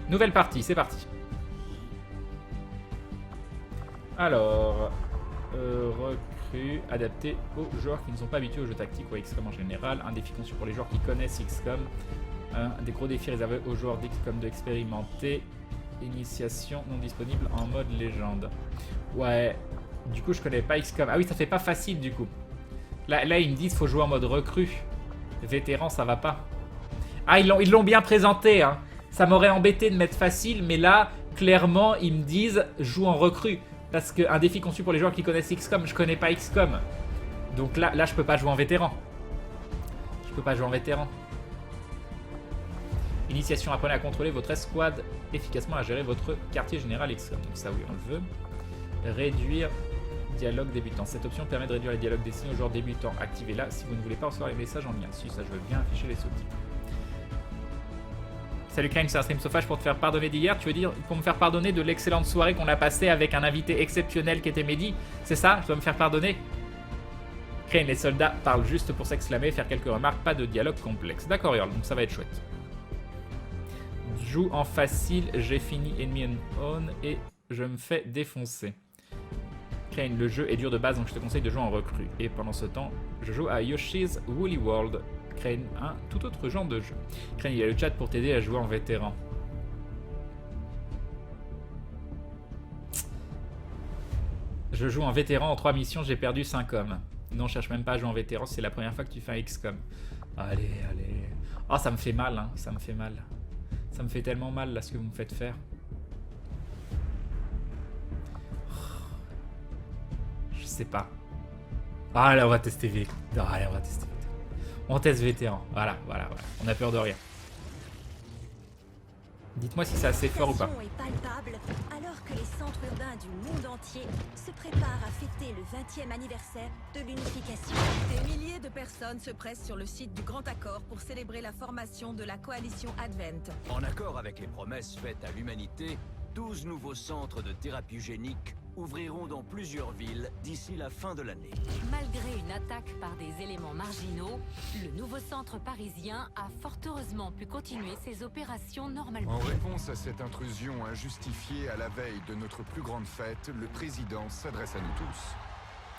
Nouvelle partie, c'est parti. Alors, recrue, adapté aux joueurs qui ne sont pas habitués aux jeux tactiques ou à XCOM en général. Un défi conçu pour les joueurs qui connaissent XCOM. Un des gros défis réservés aux joueurs d'XCOM de expérimenter. Initiation non disponible en mode légende. Ouais, du coup je connais pas XCOM. Ah oui, ça fait pas facile du coup. Là ils me disent faut jouer en mode recrue. Vétéran, ça va pas. Ah, ils l'ont bien présenté, hein. Ça m'aurait embêté de mettre facile, mais là, clairement, ils me disent joue en recrue. Parce qu'un défi conçu pour les joueurs qui connaissent XCOM, je connais pas XCOM. Donc là, je peux pas jouer en vétéran. Je peux pas jouer en vétéran. Initiation, apprenez à contrôler votre escouade efficacement à gérer votre quartier général XCOM. Donc ça, oui, on le veut. Réduire dialogue débutant. Cette option permet de réduire les dialogues destinés aux joueurs débutants. Activez-la si vous ne voulez pas recevoir les messages en lien. Si, ça, je veux bien afficher les sous-titres. Salut Crane, c'est un stream sauvage pour te faire pardonner d'hier. Tu veux dire pour me faire pardonner de l'excellente soirée qu'on a passée avec un invité exceptionnel qui était Mehdi? C'est ça? Je dois me faire pardonner? Crane, les soldats parlent juste pour s'exclamer, faire quelques remarques, pas de dialogue complexe. D'accord, Earl, donc ça va être chouette. Joue en facile, j'ai fini Enemy Unknown et je me fais défoncer. Crane, le jeu est dur de base, donc je te conseille de jouer en recrue. Et pendant ce temps, je joue à Yoshi's Woolly World. Crane, un tout autre genre de jeu. Crane, il y a le chat pour t'aider à jouer en vétéran. Je joue en vétéran en 3 missions, j'ai perdu 5 hommes. Non, je cherche même pas à jouer en vétéran, c'est la première fois que tu fais un XCOM. Allez, allez. Oh, ça me fait mal, hein, ça me fait mal. Ça me fait tellement mal, là, ce que vous me faites faire. Je sais pas. Ah, là, on va tester vétéran. Ah, là, on va tester vétéran. On teste vétéran. Voilà. On a peur de rien. Dites-moi si c'est assez fort ou pas. Est palpable alors que les centres urbains du monde entier se préparent à fêter le 20e anniversaire de l'unification. Des milliers de personnes se pressent sur le site du Grand Accord pour célébrer la formation de la coalition Advent. En accord avec les promesses faites à l'humanité, 12 nouveaux centres de thérapie génique ouvriront dans plusieurs villes d'ici la fin de l'année. Malgré une attaque par des éléments marginaux, le nouveau centre parisien a fort heureusement pu continuer ses opérations normalement. En réponse à cette intrusion injustifiée à la veille de notre plus grande fête, le président s'adresse à nous tous.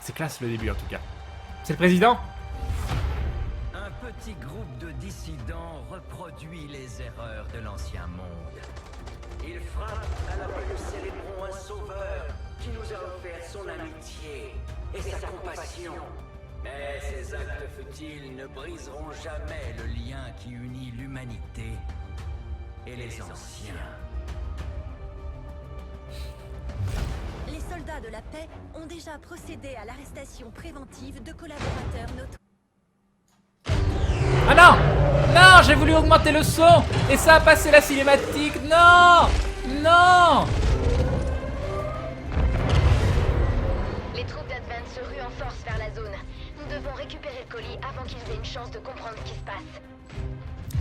C'est classe le début en tout cas. C'est le président? Un petit groupe de dissidents reproduit les erreurs de l'ancien monde. Il frappe alors que nous célébrons un sauveur qui nous a offert son amitié et sa compassion. Mais ces actes futiles ne briseront jamais le lien qui unit l'humanité et les anciens. Les soldats de la paix ont déjà procédé à l'arrestation préventive de collaborateurs notoires. Ah non! Non, j'ai voulu augmenter le son et ça a passé la cinématique. Non! Non! Les troupes d'Advent se ruent en force vers la zone. Nous devons récupérer le colis avant qu'ils aient une chance de comprendre ce qui se passe.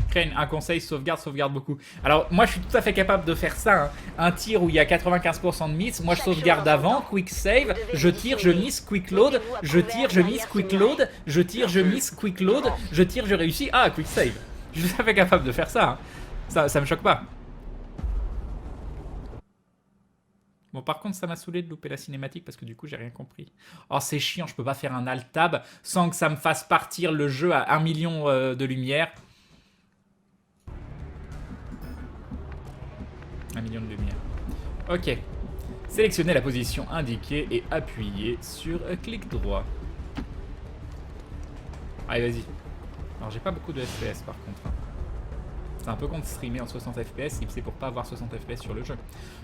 Crane, un conseil, sauvegarde beaucoup. Alors, moi je suis tout à fait capable de faire ça. Hein. Un tir où il y a 95% de miss, moi je sauvegarde avant, quick save, je tire, je miss, quick load, je tire, je miss, quick load, je tire, je miss, quick load, je tire, je réussis. Ah, quick save. Je suis tout à fait capable de faire ça. Hein. Ça me choque pas. Bon, par contre, ça m'a saoulé de louper la cinématique parce que du coup, j'ai rien compris. Oh, c'est chiant, je peux pas faire un alt-tab sans que ça me fasse partir le jeu à 1 million de lumière. 1 million de lumière. Ok. Sélectionnez la position indiquée et appuyez sur clic droit. Allez, vas-y. Alors, j'ai pas beaucoup de FPS par contre. C'est un peu con de streamer en 60 FPS si c'est pour pas avoir 60 FPS sur le jeu.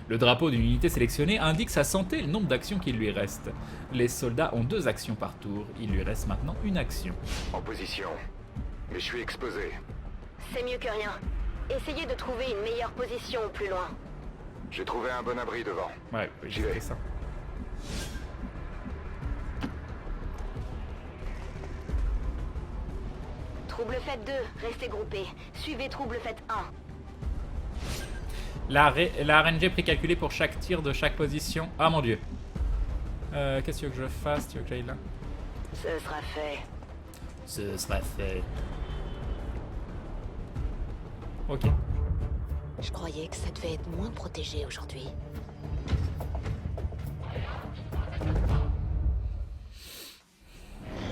Le drapeau d'une unité sélectionnée indique sa santé et le nombre d'actions qu'il lui reste. Les soldats ont 2 actions par tour. Il lui reste maintenant une action. En position. Mais je suis exposé. C'est mieux que rien. Essayez de trouver une meilleure position plus loin. J'ai trouvé un bon abri devant. Ouais, J'y j'ai vais. fait ça. Trouble fait 2, restez groupés. Suivez trouble fait 1. La RNG précalculée pour chaque tir de chaque position. Ah mon dieu. Qu'est-ce que tu veux que je fasse? Tu veux que j'aille là? Ce sera fait. Ce sera fait. Ok. Je croyais que ça devait être moins protégé aujourd'hui.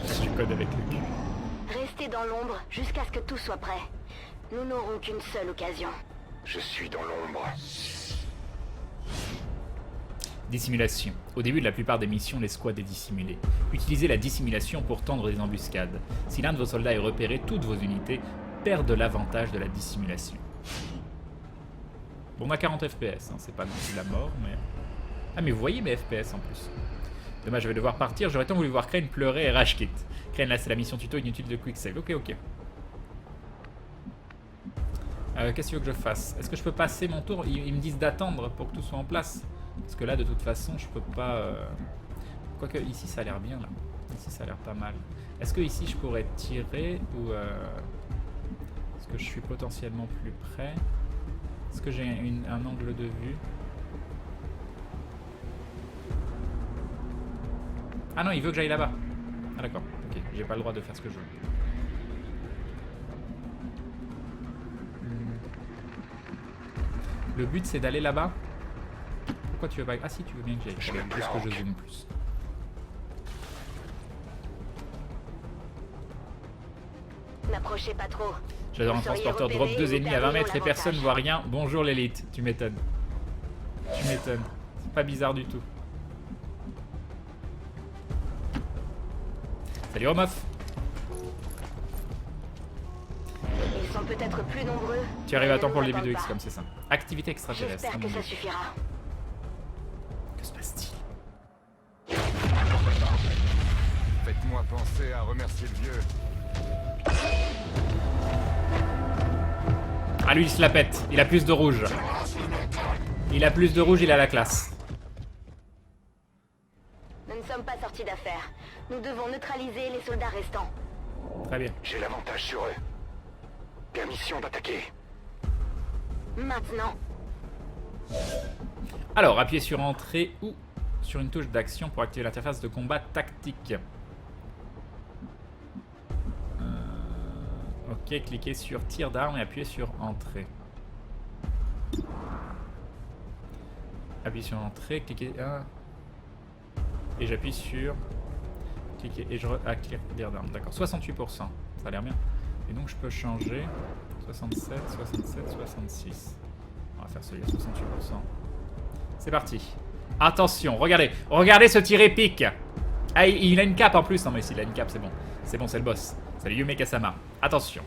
Je code avec le cul. Restez dans l'ombre jusqu'à ce que tout soit prêt. Nous n'aurons qu'une seule occasion. Je suis dans l'ombre. Dissimulation. Au début de la plupart des missions, l'escouade est dissimulée. Utilisez la dissimulation pour tendre des embuscades. Si l'un de vos soldats est repéré, toutes vos unités perdent l'avantage de la dissimulation. Bon, on a 40 FPS, hein, c'est pas non plus la mort, mais... Ah, mais vous voyez mes FPS en plus. Dommage, je vais devoir partir. J'aurais tant voulu voir Crane pleurer et rage quit. Crane, là, c'est la mission tuto inutile de quick save. Ok, ok. Qu'est-ce que tu veux que je fasse? Est-ce que je peux passer mon tour? Ils me disent d'attendre pour que tout soit en place. Parce que là, de toute façon, je peux pas... Quoique, ici, ça a l'air bien, là. Ici, ça a l'air pas mal. Est-ce que ici, je pourrais tirer ou... Est-ce que je suis potentiellement plus près? Est-ce que j'ai un angle de vue? Ah non, il veut que j'aille là-bas. Ah d'accord, ok. J'ai pas le droit de faire ce que je veux. Le but, c'est d'aller là-bas. Pourquoi tu veux pas... Ah si, tu veux bien que j'aille. Juste que je zoome plus. N'approchez pas trop. J'adore un transporteur drop 2 ennemis à 20 mètres et personne voit rien. Bonjour l'élite, tu m'étonnes. Tu m'étonnes. C'est pas bizarre du tout. Salut Romoff. Ils sont peut-être plus nombreux. Tu arrives à temps pour le début de XCOM, c'est ça. Activité extraterrestre. J'espère que ça suffira. Que se passe-t-il? Faites-moi penser à remercier le vieux. Ah lui il se la pète, il a plus de rouge. Il a plus de rouge, il a la classe. Nous ne sommes pas sortis d'affaire. Nous devons neutraliser les soldats restants. Très bien. J'ai l'avantage sur eux. Permission d'attaquer. Maintenant. Alors, appuyez sur entrée ou sur une touche d'action pour activer l'interface de combat tactique. Ok, cliquez sur tir d'arme et appuyez sur entrée. Appuyez sur entrée, cliquez... Et j'appuie sur... Cliquez et je... tir d'arme, d'accord. 68%, ça a l'air bien. Et donc je peux changer... 67, 67, 66. On va faire celui à 68%. C'est parti. Attention, regardez. Regardez ce tir épique. Ah, il a une cape en plus. Non mais s'il a une cape, c'est bon. C'est bon, c'est le boss. Salut Yume Kasama. Attention.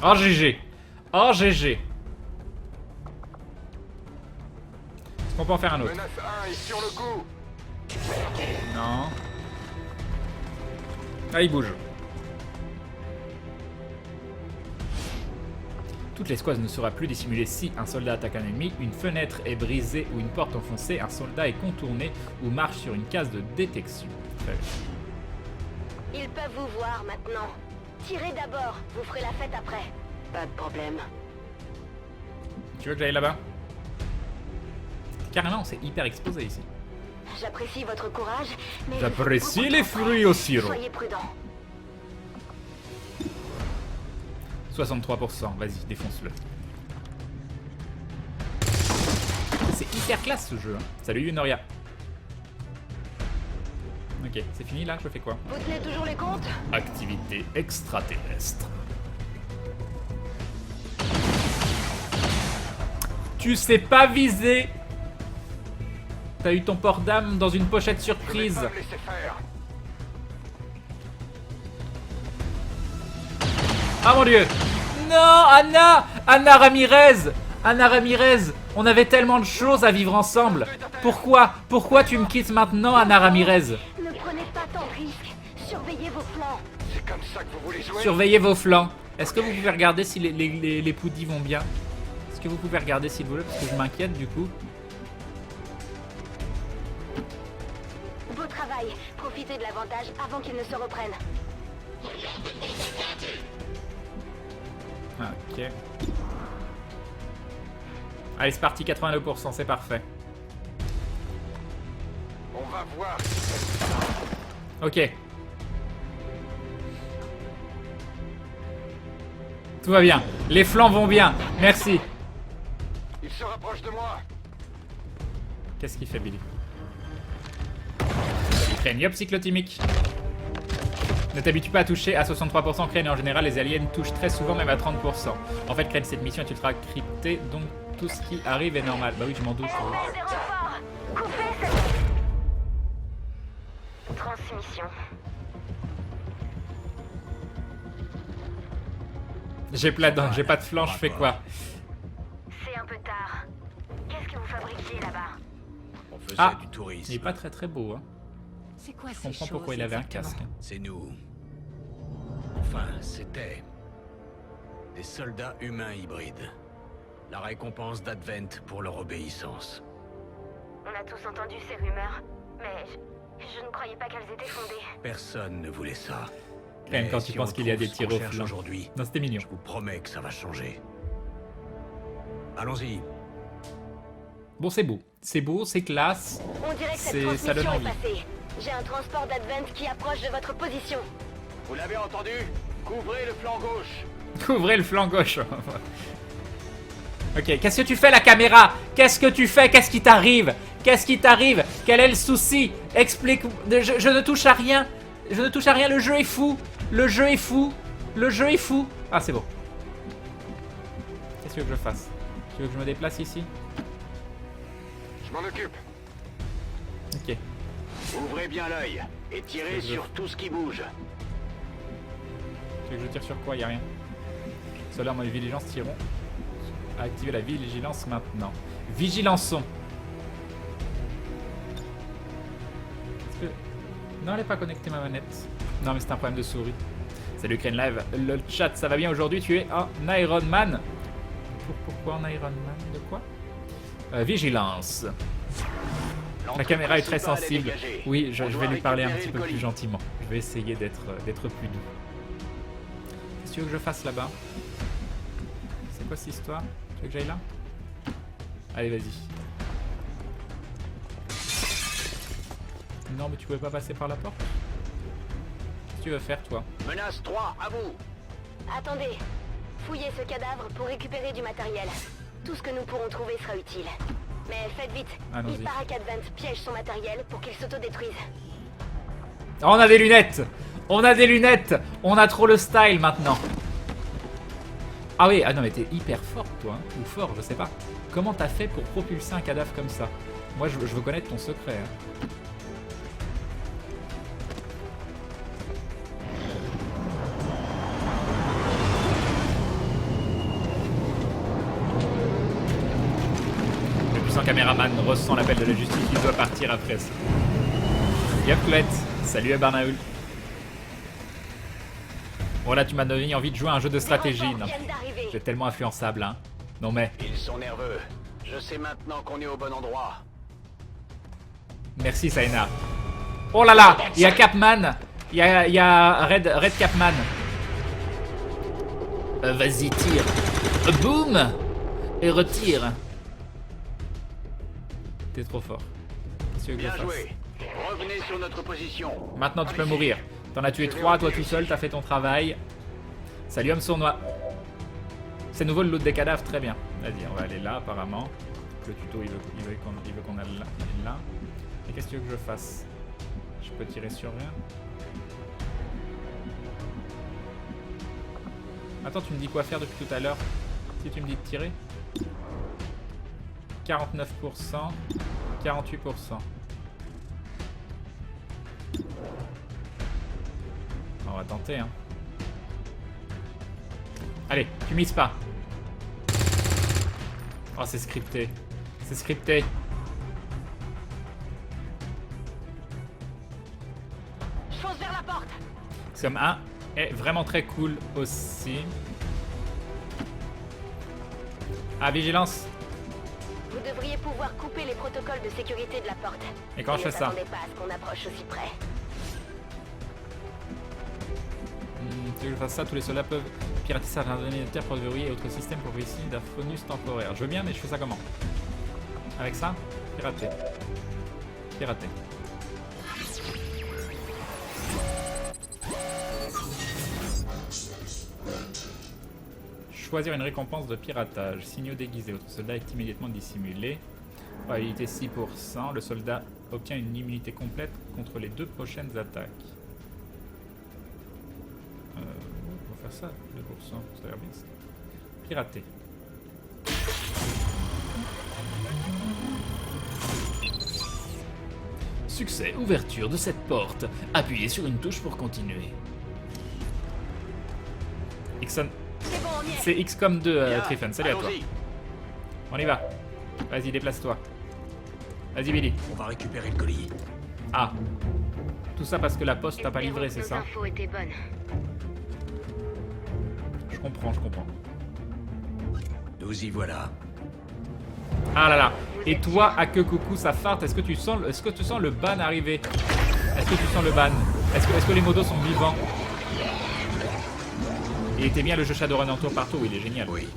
Oh GG. Oh GG. Est-ce qu'on peut en faire un autre? Menace 1 est sur le coup. Non. Ah, il bouge. Toute l'escouade ne sera plus dissimulée si un soldat attaque un ennemi, une fenêtre est brisée ou une porte enfoncée, un soldat est contourné ou marche sur une case de détection. Très bien. Ils peuvent vous voir maintenant. Tirez d'abord, vous ferez la fête après. Pas de problème. Tu veux que j'aille là-bas? Carrément, c'est hyper exposé ici. J'apprécie votre courage, mais... J'apprécie les fruits au sirop. Soyez prudents. 63%, vas-y, défonce-le. C'est hyper classe ce jeu. Hein. Salut Yunoria. Ok, c'est fini là, je fais quoi? Vous tenez toujours les comptes? Activité extraterrestre. Tu sais pas viser. T'as eu ton port d'âme dans une pochette surprise. Je vais pas me laisser faire. Ah mon dieu. Non, Anna. Anna Ramirez. Anna Ramirez. On avait tellement de choses à vivre ensemble. Pourquoi tu me quittes maintenant, Anna Ramirez? Ne prenez pas tant de risques. Surveillez vos flancs. C'est comme ça que vous voulez jouer. Surveillez vos flancs. Est-ce que vous pouvez regarder si les poudis vont bien? Est-ce que vous pouvez regarder s'il vous plaît? Parce que je m'inquiète du coup. Beau travail. Profitez de l'avantage avant qu'ils ne se reprennent. Ok. Allez, c'est parti, 82%, c'est parfait. On va voir. Ok. Tout va bien. Les flancs vont bien. Merci. Il se rapproche de moi. Qu'est-ce qu'il fait, Billy? Craniop cyclotimique. Ne t'habitue pas à toucher à 63%. Crane, en général, les aliens touchent très souvent, même à 30%. En fait, Crane, cette mission est ultra cryptée, donc tout ce qui arrive est normal. Bah oui, je m'en doute. Des renforts. Coupez cette transmission. J'ai pas de flanc, je fais quoi? C'est un peu tard. Qu'est-ce que vous fabriquiez là-bas? On faisait Ah, du tourisme. il est pas très beau, hein. C'est quoi Je ces comprends choses pourquoi il avait un exactement? casque. C'est nous. Enfin, c'était des soldats humains hybrides. La récompense d'Advent pour leur obéissance. On a tous entendu ces rumeurs, mais je ne croyais pas qu'elles étaient fondées. Personne ne voulait ça. Même Mais quand tu si penses on qu'il y a trouve des ce tirs qu'on au cherche flanc. aujourd'hui, Non, c'était mignon. je vous promets que ça va changer. Allons-y. Bon, c'est beau. C'est beau, c'est classe. On dirait que C'est- cette ça donne transmission est envie. passée. J'ai un transport d'Advent qui approche de votre position. Vous l'avez entendu? Couvrez le flanc gauche. Couvrez le flanc gauche. Ok, qu'est-ce que tu fais la caméra? Qu'est-ce que tu fais? Qu'est-ce qui t'arrive? Qu'est-ce qui t'arrive? Quel est le souci? Explique. Je ne touche à rien. Je ne touche à rien. Le jeu est fou. Le jeu est fou. Le jeu est fou. Ah, c'est bon. Qu'est-ce que tu veux que je fasse? Tu veux que je me déplace ici? Je m'en occupe. Ok. Ouvrez bien l'œil et tirez sur tout ce qui bouge. Tu veux que je tire sur quoi? Y'a rien. Ceux-là, moi, les vigilances tireront. Activer la vigilance maintenant. Vigilançons. Est-ce que... Non, elle n'est pas connectée ma manette. Non, mais c'est un problème de souris. Salut Crane Live. Le chat, ça va bien aujourd'hui? Tu es un Iron Man. Pourquoi un Iron Man? De quoi? Vigilance. La caméra est très sensible. Oui, je vais lui parler un petit peu plus gentiment. Je vais essayer d'être plus doux. Qu'est-ce que tu veux que je fasse là-bas? C'est quoi cette histoire? Tu veux que j'aille là? Allez, vas-y. Non, mais tu pouvais pas passer par la porte? Qu'est-ce que tu veux faire, toi? Menace 3, à vous. Attendez. Fouillez ce cadavre pour récupérer du matériel. Tout ce que nous pourrons trouver sera utile. Mais faites vite. Allons-y. Il paraît qu'Advent piège son matériel pour qu'il s'autodétruise. Oh, on a des lunettes! On a des lunettes! On a trop le style maintenant. Ah oui, ah non mais t'es hyper forte toi, hein. Ou fort, je sais pas. Comment t'as fait pour propulser un cadavre comme ça? Moi je veux connaître ton secret. Hein. Le puissant caméraman ressent l'appel de la justice, il doit partir après ça. Yep, Clette. Salut à Barnaoul. Voilà, tu m'as donné envie de jouer à un jeu de stratégie. Non, c'est tellement influençable, hein. Non mais, Ils sont nerveux. Je sais maintenant qu'on est au bon endroit. merci Saena. Oh là là, il y a Capman. Il y a Red Capman. Vas-y, tire. Boum. Et retire. T'es trop fort. Qu'est-ce que tu veux que je Bien fasse? joué. Revenez sur notre position. Maintenant tu peux mourir. T'en as tué 3, toi tout seul, t'as fait ton travail. Salut homme sournois. C'est nouveau le loot des cadavres, très bien. Vas-y, on va aller là apparemment. Le tuto il veut qu'on aille là. Et qu'est-ce que tu veux que je fasse? Je peux tirer sur rien. Attends, tu me dis quoi faire depuis tout à l'heure? Si tu me dis de tirer. 49%, 48%. On va tenter, hein. Allez, tu mises pas. Oh, c'est scripté. C'est scripté. Je fonce vers la porte. Comme 1 est vraiment très cool aussi. Ah, vigilance. Vous devriez pouvoir couper les protocoles de sécurité de la porte. Et comment je fais ça? Ne s'attendez pas à ce qu'on approche aussi près. Tu veux que je fasse ça? Tous les soldats peuvent pirater certains ordinateurs pour verrouiller et autres systèmes pour ici d'Aphonus temporaire. Je veux bien, mais je fais ça comment? Avec ça? Pirater. Pirater. Choisir une récompense de piratage. Signaux déguisés. Votre soldat est immédiatement dissimulé. Probabilité 6%. Le soldat obtient une immunité complète contre les 2 prochaines attaques. On va faire ça, 2%. Ça a l'air bien ça. Pirater. Succès. Ouverture de cette porte. Appuyez sur une touche pour continuer. Ixon. C'est XCOM 2, Triffen. Salut à toi. On y va. Vas-y, déplace-toi. Vas-y, Billy. On va récupérer le colis. Ah. Tout ça parce que la poste t'a pas livré, c'est ça? Nos infos étaient bonnes. Je comprends, je comprends. Nous y voilà. Ah là là. Et toi, à que coucou, ça farte. Est-ce que tu sens le ban arriver? Est-ce que tu sens le ban? Est-ce que les modos sont vivants? Il était bien le jeu Shadowrun en tour par tour, il est génial. Oui.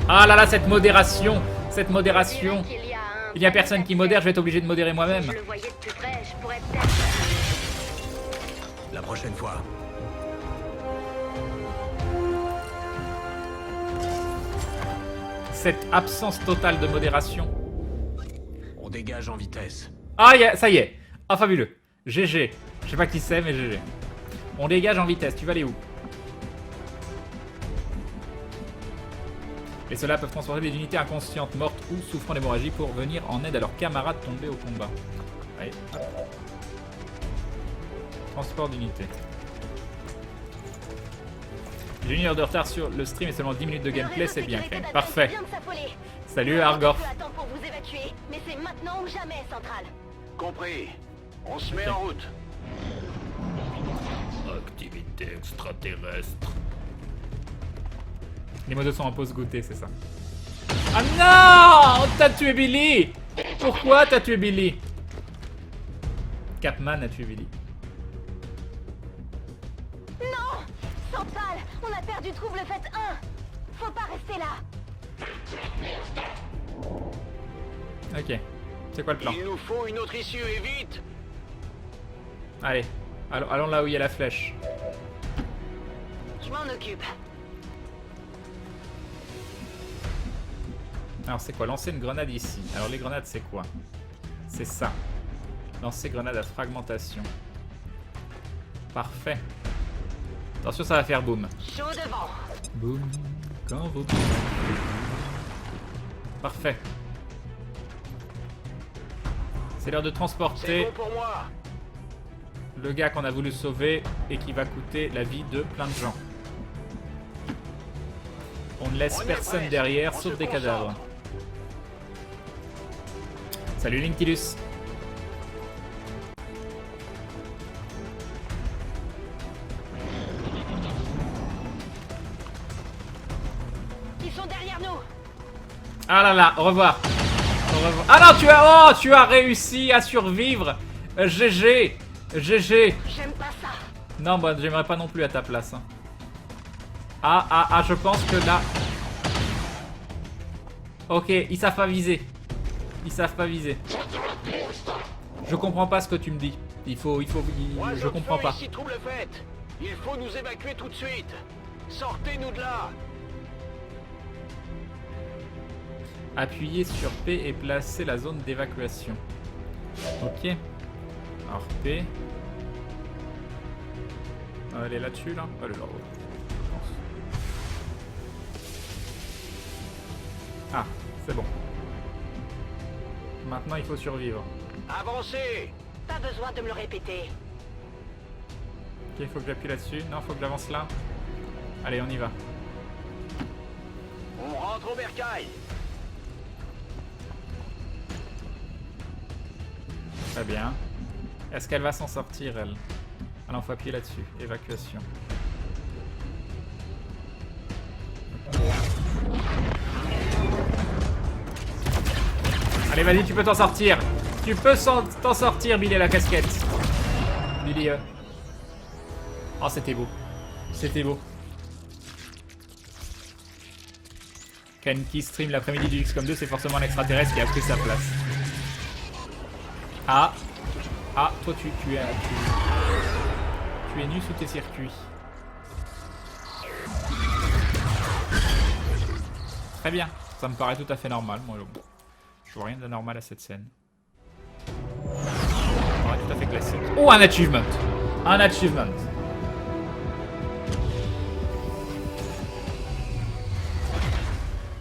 Ah là là, cette modération. Cette modération. Il n'y a personne qui modère, je vais être obligé de modérer moi-même. Je le voyais de plus près, je pourrais peut-être... La prochaine fois. Cette absence totale de modération. On dégage en vitesse. Ah, ça y est. Ah, fabuleux. GG. Je sais pas qui c'est, mais GG. On dégage en vitesse. Tu vas aller où? Les soldats peuvent transporter des unités inconscientes, mortes ou souffrant d'hémorragie pour venir en aide à leurs camarades tombés au combat. Allez. Transport d'unités. J'ai 1 heure de retard sur le stream et seulement 10 minutes de gameplay, c'est bien fait. Parfait. Salut Argor. Pour vous évacuer, mais c'est maintenant ou jamais, Central. Compris. On se met en route. Activité extraterrestre. Les modos sont en pause goûter, c'est ça. Ah non! T'as tué Billy! Pourquoi t'as tué Billy? Capman a tué Billy. Non! Central, on a perdu trouble fait 1. Faut pas rester là. Ok. C'est quoi le plan? Il nous faut une autre issue et vite. Allez. Allons là où il y a la flèche. Je m'en occupe. Alors c'est quoi? Lancer une grenade ici. Alors les grenades c'est quoi? C'est ça. Lancer grenade à fragmentation. Parfait. Attention, ça va faire boum. Chaud devant. Boum. Quand vous... Parfait. C'est l'heure de transporter C'est bon pour moi. le gars qu'on a voulu sauver et qui va coûter la vie de plein de gens. On ne laisse personne derrière sauf des cadavres. Salut Linktilus. Ils sont derrière nous. Ah là là, au revoir. Au revoir. Ah non, tu as réussi à survivre. GG. GG. J'aime pas ça. Non, bah j'aimerais pas non plus à ta place. Hein. Ah, je pense que là... Ok, ils savent pas viser. Ils savent pas viser. Je comprends pas ce que tu me dis. Je comprends pas. Ici, trouble fait. Il faut nous évacuer tout de suite. Sortez-nous de là. Appuyez sur P et placez la zone d'évacuation. Ok. Alors P. Elle est là-dessus là. Elle est là-haut. Je pense. Ah, c'est bon. Maintenant il faut survivre. Avancez. Pas besoin de me le répéter. Ok, il faut que j'appuie là-dessus. Non, faut que j'avance là. Allez, on y va. On rentre au bercail. Très bien. Est-ce qu'elle va s'en sortir, elle? Ah non, faut appuyer là-dessus. Évacuation. Allez, vas-y, tu peux t'en sortir. Tu peux t'en sortir, Billy la casquette. Billy. Oh, c'était beau. C'était beau. Ken qui stream l'après-midi du XCOM 2, c'est forcément un extraterrestre qui a pris sa place. Ah. Ah, toi tu es nu sous tes circuits. Très bien, ça me paraît tout à fait normal. Moi, je vois rien d'anormal à cette scène. Ça me paraît tout à fait classique. Oh, un achievement! Un achievement!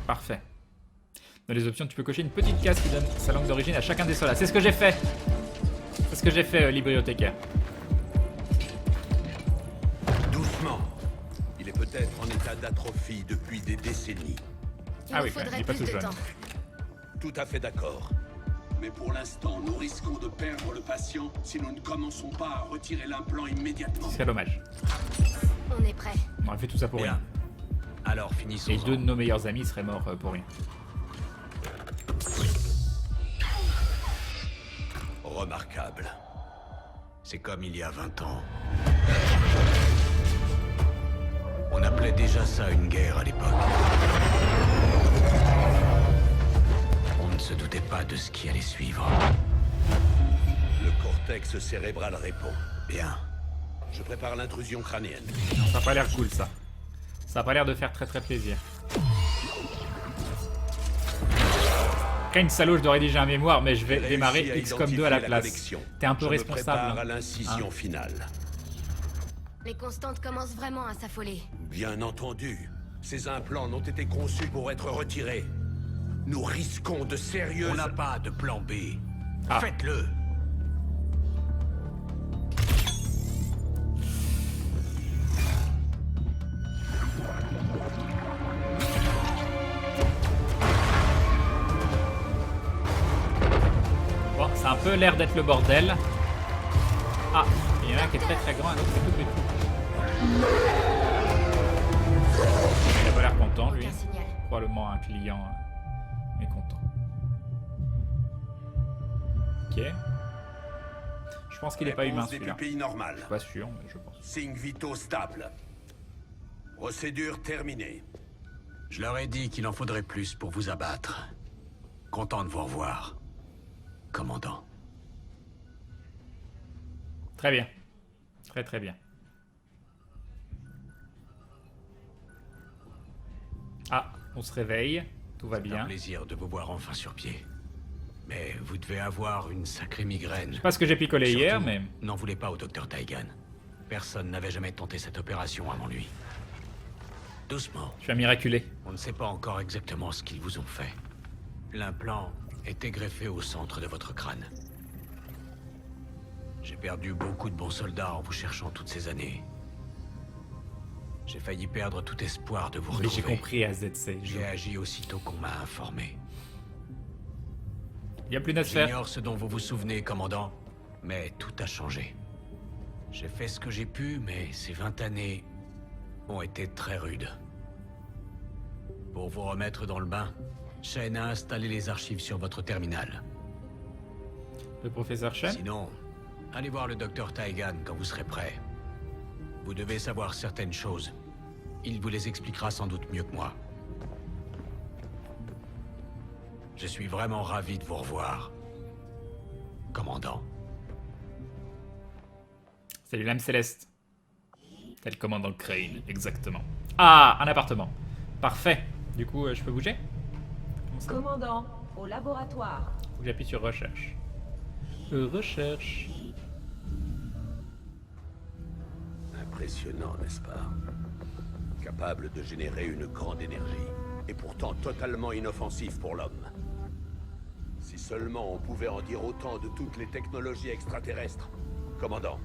Parfait. Dans les options, tu peux cocher une petite case qui donne sa langue d'origine à chacun des soldats. C'est ce que j'ai fait! C'est ce que j'ai fait, bibliothécaire. Doucement. Il est peut-être en état d'atrophie depuis des décennies. Ah oui, il est pas tout jeune. Tout à fait d'accord. Mais pour l'instant, nous risquons de perdre le patient si nous ne commençons pas à retirer l'implant immédiatement. C'est dommage. On est prêt. On aurait fait tout ça pour rien. Alors finissons. Et deux de nos meilleurs amis seraient morts pour rien. Remarquable. C'est comme il y a 20 ans. On appelait déjà ça une guerre à l'époque. On ne se doutait pas de ce qui allait suivre. Le cortex cérébral répond. Bien. Je prépare l'intrusion crânienne. Ça a pas l'air cool, ça. Ça a pas l'air de faire très plaisir. Kane salaud, je dois rédiger un mémoire, mais je vais démarrer XCOM 2 à la place. T'es un peu responsable. À l'incision finale. Les constantes commencent vraiment à s'affoler. Bien entendu. Ces implants n'ont été conçus pour être retirés. Nous risquons de sérieuses... On n'a pas de plan B. Ah. Faites-le. Bon, ça a un peu l'air d'être le bordel. Ah, il y en a un qui est très grand, un autre qui est tout petit. Il a pas l'air content, lui. Aucun signal. Probablement un client mécontent. Ok. Je pense qu'il est pas humain, Réponse des celui-là. pupilles normales. Je suis pas sûr, mais je pense. Signes vitaux stables. Procédure terminée. Je leur ai dit qu'il en faudrait plus pour vous abattre. Content de vous revoir, commandant. Très bien. Très bien. Ah, on se réveille. Tout va C'est un bien. plaisir de vous voir enfin sur pied. Mais vous devez avoir une sacrée migraine. Je sais pas ce que j'ai picolé Surtout, hier, mais... n'en voulez pas au docteur Taigan. Personne n'avait jamais tenté cette opération avant lui. Doucement. Je suis un miraculé. On ne sait pas encore exactement ce qu'ils vous ont fait. L'implant était greffé au centre de votre crâne. J'ai perdu beaucoup de bons soldats en vous cherchant toutes ces années. J'ai failli perdre tout espoir de vous Oui, retrouver. j'ai compris AZC. J'ai agi aussitôt qu'on m'a informé. Il y a plus d'affaires. J'ignore ce dont vous vous souvenez, commandant, mais tout a changé. J'ai fait ce que j'ai pu, mais ces 20 années ont été très rudes. Pour vous remettre dans le bain, Shen a installé les archives sur votre terminal. Le professeur Shen. Sinon, allez voir le docteur Taigan quand vous serez prêt. Vous devez savoir certaines choses. Il vous les expliquera sans doute mieux que moi. Je suis vraiment ravi de vous revoir, commandant. Salut l'âme céleste. Tel commandant Crane, exactement. Ah, un appartement. Parfait. Du coup, je peux bouger? Comment ça? Commandant, au laboratoire. Faut que j'appuie sur recherche. Recherche. Impressionnant, n'est-ce pas? Capable de générer une grande énergie, et pourtant totalement inoffensif pour l'homme. Si seulement on pouvait en dire autant de toutes les technologies extraterrestres. Commandant,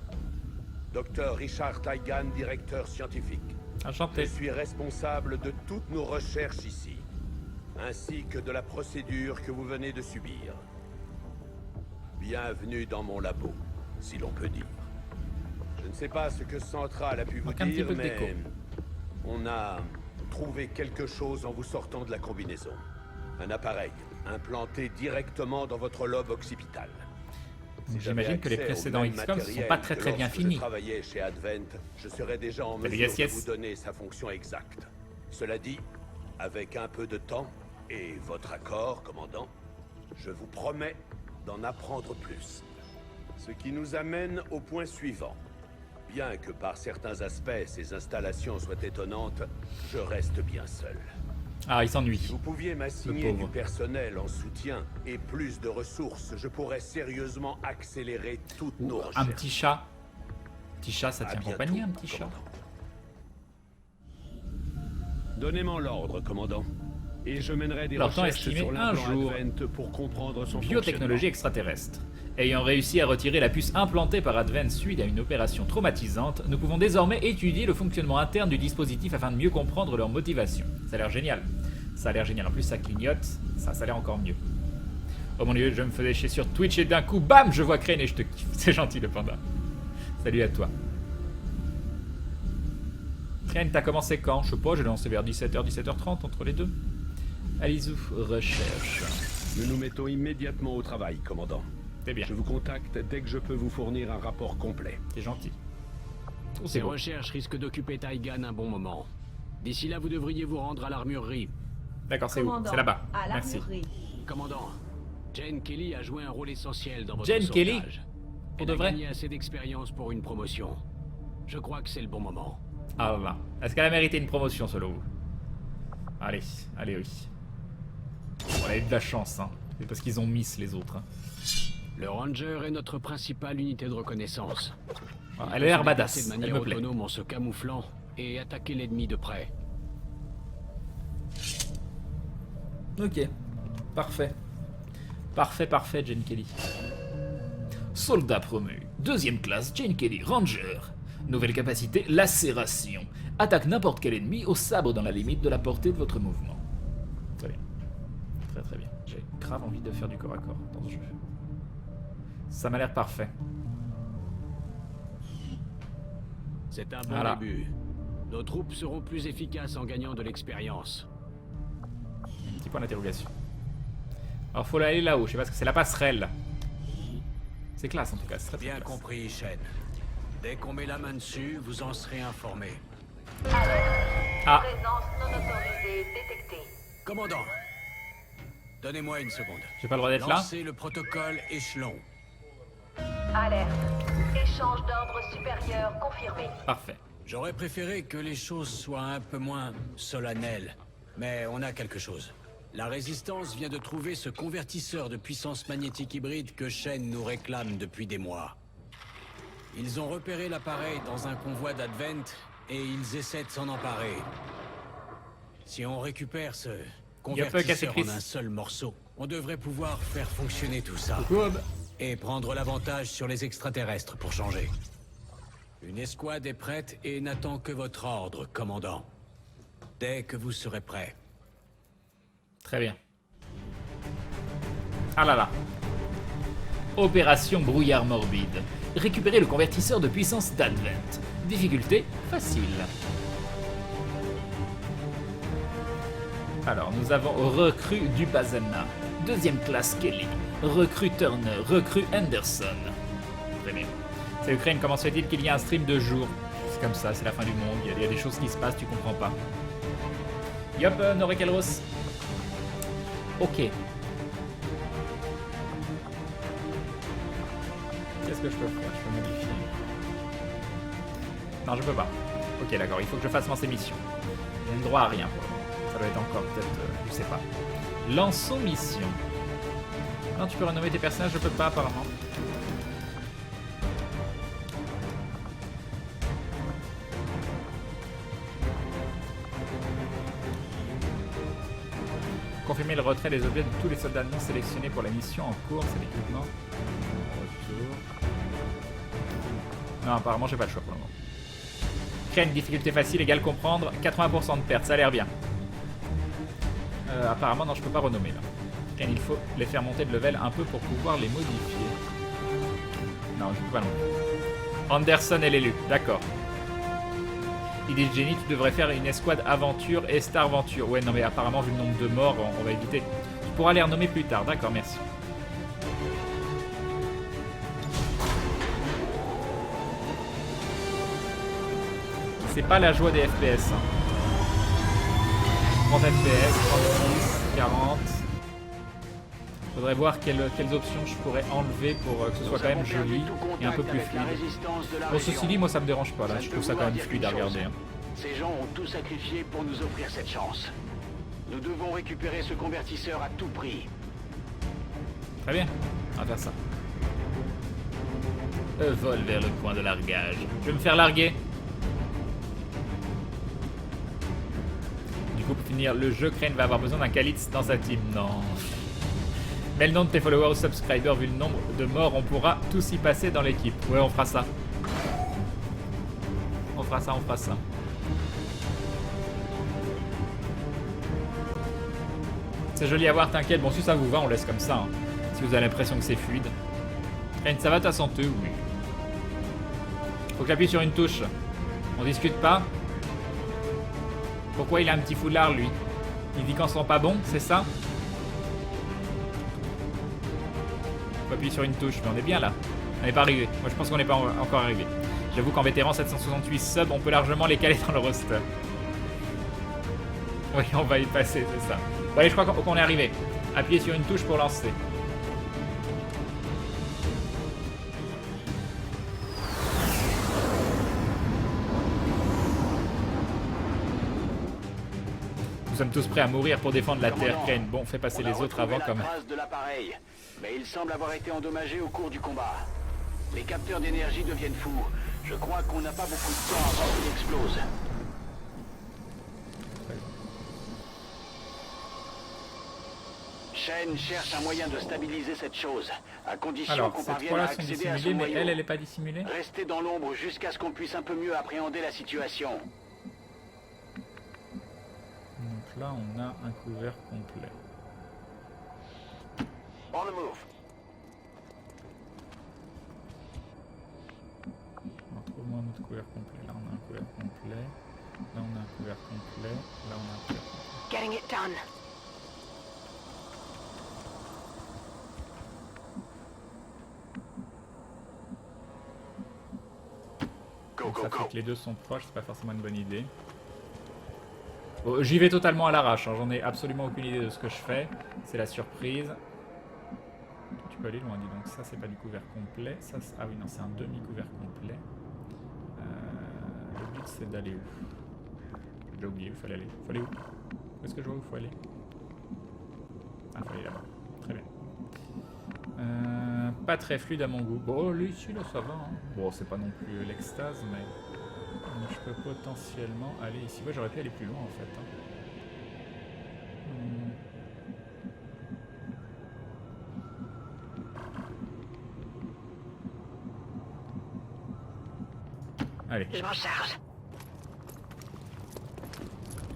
Dr. Richard Taigan, directeur scientifique. Enchanté. Je suis responsable de toutes nos recherches ici, ainsi que de la procédure que vous venez de subir. Bienvenue dans mon labo, si l'on peut dire. Je ne sais pas ce que Central a pu vous Donc un petit dire, peu de mais déco. on a trouvé quelque chose en vous sortant de la combinaison. Un appareil implanté directement dans votre lobe occipital. Si j'avais J'imagine que les accès au précédents même XCOM sont matériel pas très que bien lorsque finis. Je travaillais chez Advent, je serais déjà en Salut, mesure yes, yes. de vous donner sa fonction exacte. Cela dit, avec un peu de temps et votre accord, commandant, je vous promets d'en apprendre plus. Ce qui nous amène au point suivant. Bien que par certains aspects ces installations soient étonnantes, je reste bien seul. Ah, il s'ennuie. Si vous pouviez Le m'assigner pauvre. du personnel en soutien et plus de ressources, je pourrais sérieusement accélérer toutes nos recherches. Un petit chat. Petit chat, ça À tient bientôt, compagnie, un petit chat. commandant. Donnez-moi l'ordre, commandant. Et je mènerai des Alors, temps recherches estimé, sur un l'implant jour. Advent pour comprendre son Biotechnologie extraterrestre. Ayant réussi à retirer la puce implantée par Advent suite à une opération traumatisante, nous pouvons désormais étudier le fonctionnement interne du dispositif afin de mieux comprendre leur motivation. Ça a l'air génial. Ça a l'air génial. En plus, ça clignote. Ça a l'air encore mieux. Oh mon dieu, je me faisais chier sur Twitch et d'un coup, bam, je vois Crane et je te kiffe. C'est gentil le panda. Salut à toi. Crane, t'as commencé quand? Je sais pas, j'ai lancé vers 17h, 17h30 entre les deux. Alizou, recherche. Nous nous mettons immédiatement au travail, commandant. C'est bien, Je vous contacte dès que je peux vous fournir un rapport complet. c'est gentil. Oh, Ces c'est beau. recherches risquent d'occuper Taïgan un bon moment. D'ici là, vous devriez vous rendre à l'armurerie. D'accord, c'est où? C'est là-bas. À Merci. l'armurerie. Commandant, Jane Kelly a joué un rôle essentiel dans votre Jane sauvetage. Kelly? Pour Elle de a vrai? gagné assez d'expérience pour une promotion. Je crois que c'est le bon moment. Ah là. Est-ce qu'elle a mérité une promotion selon vous? Allez, allez, oui. On a eu de la chance, hein. C'est parce qu'ils ont miss les autres. Hein. Le Ranger est notre principale unité de reconnaissance. Ah, Il elle a peut l'air se badass, déplacer de elle manière me plaît. autonome en se camouflant et attaquer l'ennemi de près. Ok, parfait. Parfait, parfait, Jane Kelly. Soldat promu, deuxième classe, Jane Kelly, Ranger. Nouvelle capacité, lacération. Attaque n'importe quel ennemi au sabre dans la limite de la portée de votre mouvement. Très bien. Très très bien. J'ai grave envie de faire du corps à corps dans ce jeu. Ça m'a l'air parfait. C'est un bon Voilà. début. Nos troupes seront plus efficaces en gagnant de l'expérience. Petit point d'interrogation. Alors faut aller là-haut, je sais pas ce que c'est la passerelle. C'est classe en tout cas, c'est très très Bien classe. compris, Shen. Dès qu'on met la main dessus, vous en serez informé. Ah, Présence non autorisée détectée. Commandant, donnez-moi une seconde. j'ai pas le droit d'être là. Lancez le protocole échelon. Alerte. Échange d'ordre supérieur confirmé. Parfait. J'aurais préféré que les choses soient un peu moins solennelles, mais on a quelque chose. La Résistance vient de trouver ce convertisseur de puissance magnétique hybride que Shen nous réclame depuis des mois. Ils ont repéré l'appareil dans un convoi d'Advent et ils essaient de s'en emparer. Si on récupère ce convertisseur en un seul morceau, on devrait pouvoir faire fonctionner tout ça. Et prendre l'avantage sur les extraterrestres pour changer. Une escouade est prête et n'attend que votre ordre, commandant. Dès que vous serez prêt. Très bien. Ah là là. Opération brouillard morbide. Récupérer le convertisseur de puissance d'Advent. Difficulté facile. Alors, nous avons recrue du Bazana. Deuxième classe Kelly. Recrue Turner. Recrue Anderson. Très bien. C'est Ukraine, comment se fait-il qu'il y a un stream de jour? C'est comme ça, c'est la fin du monde. Il y a des choses qui se passent, tu comprends pas. Yop, Noré Kelros. Ok. Qu'est-ce que je peux faire? Je peux modifier. Non, je peux pas. Ok, d'accord, il faut que je fasse lancer mission. J'ai le droit à rien pour le moment. Ça doit être encore peut-être... je sais pas. Lançons mission. Non, tu peux renommer tes personnages, je peux pas apparemment. Confirmer le retrait des objets de tous les soldats non sélectionnés pour la mission en cours, c'est l'équipement. Retour. Non, apparemment, j'ai pas le choix pour le moment. Créer une difficulté facile égale comprendre, 80% de perte, ça a l'air bien. Apparemment, non, je peux pas renommer là. Et il faut les faire monter de level un peu pour pouvoir les modifier. Non, je peux pas non plus. Anderson est l'élu, d'accord. Idée de génie, tu devrais faire une escouade aventure et Star Venture. Ouais, non, mais apparemment, vu le nombre de morts, on va éviter. Tu pourras les renommer plus tard, d'accord, merci. C'est pas la joie des FPS. Hein. 30 FPS, 36, 40. Faudrait voir quelles options je pourrais enlever pour que ce soit quand même joli et un peu plus fluide. Bon, ceci dit, moi ça me dérange pas là, je trouve ça quand même fluide à regarder. Hein. Ces gens ont tout sacrifié pour nous offrir cette chance. Nous devons récupérer ce convertisseur à tout prix. Très bien, on va faire ça. Vol vers le point de largage. Je vais me faire larguer. Du coup, pour finir le jeu, Crane va avoir besoin d'un Kalitz dans sa team. Non. Mais le nom de tes followers ou subscribers, vu le nombre de morts, on pourra tous y passer dans l'équipe. Ouais, on fera ça. On fera ça, on fera ça. C'est joli à voir, t'inquiète. Bon, si ça vous va, on laisse comme ça. Hein. Si vous avez l'impression que c'est fluide. Crane, ça va ta santé? Oui. Faut que j'appuie sur une touche. On discute pas? Pourquoi il a un petit foulard, lui? Il dit qu'on sent pas bon, c'est ça? Faut appuyer sur une touche, mais on est bien là. On n'est pas arrivé. Moi, je pense qu'on n'est pas encore arrivé. J'avoue qu'en vétéran 768 subs, on peut largement les caler dans le roster. Oui, on va y passer, c'est ça. Bon, allez, je crois qu'on est arrivé. Appuyez sur une touche pour lancer. Nous sommes tous prêts à mourir pour défendre la Terre, Crane. Bon, fais passer les autres avant quand même. De l'appareil, mais il semble avoir été endommagé au cours du combat. Les capteurs d'énergie deviennent fous. Je crois qu'on n'a pas beaucoup de temps avant qu'il explose. Shen cherche un moyen de stabiliser cette chose, à condition qu'on parvienne à accéder à son noyau. Mais elle est pas dissimulée. Restez dans l'ombre jusqu'à ce qu'on puisse un peu mieux appréhender la situation. Donc là, on a un couvert complet. On the move. On retrouve moins notre couvert complet. Là, on a un couvert complet. Là, on a un couvert complet. Là, on a un couvert complet. Getting it done. Ça fait que les deux sont proches, c'est pas forcément une bonne idée. Bon, j'y vais totalement à l'arrache, hein. J'en ai absolument aucune idée de ce que je fais. C'est la surprise. Tu peux aller loin, dis donc. Ça, c'est pas du couvert complet. Ça, ah oui, non, c'est un demi-couvert complet. Le but, c'est d'aller où? J'ai oublié où il fallait aller. Faut aller où? Est-ce que je vois où il faut aller? Ah, il faut aller là-bas. Très bien. Pas très fluide à mon goût. Bon, lui, ici, là, ça va. Hein. Bon, c'est pas non plus l'extase, mais je peux potentiellement aller ici. Ouais, j'aurais pu aller plus loin, en fait. Hein. Allez. Je m'en charge.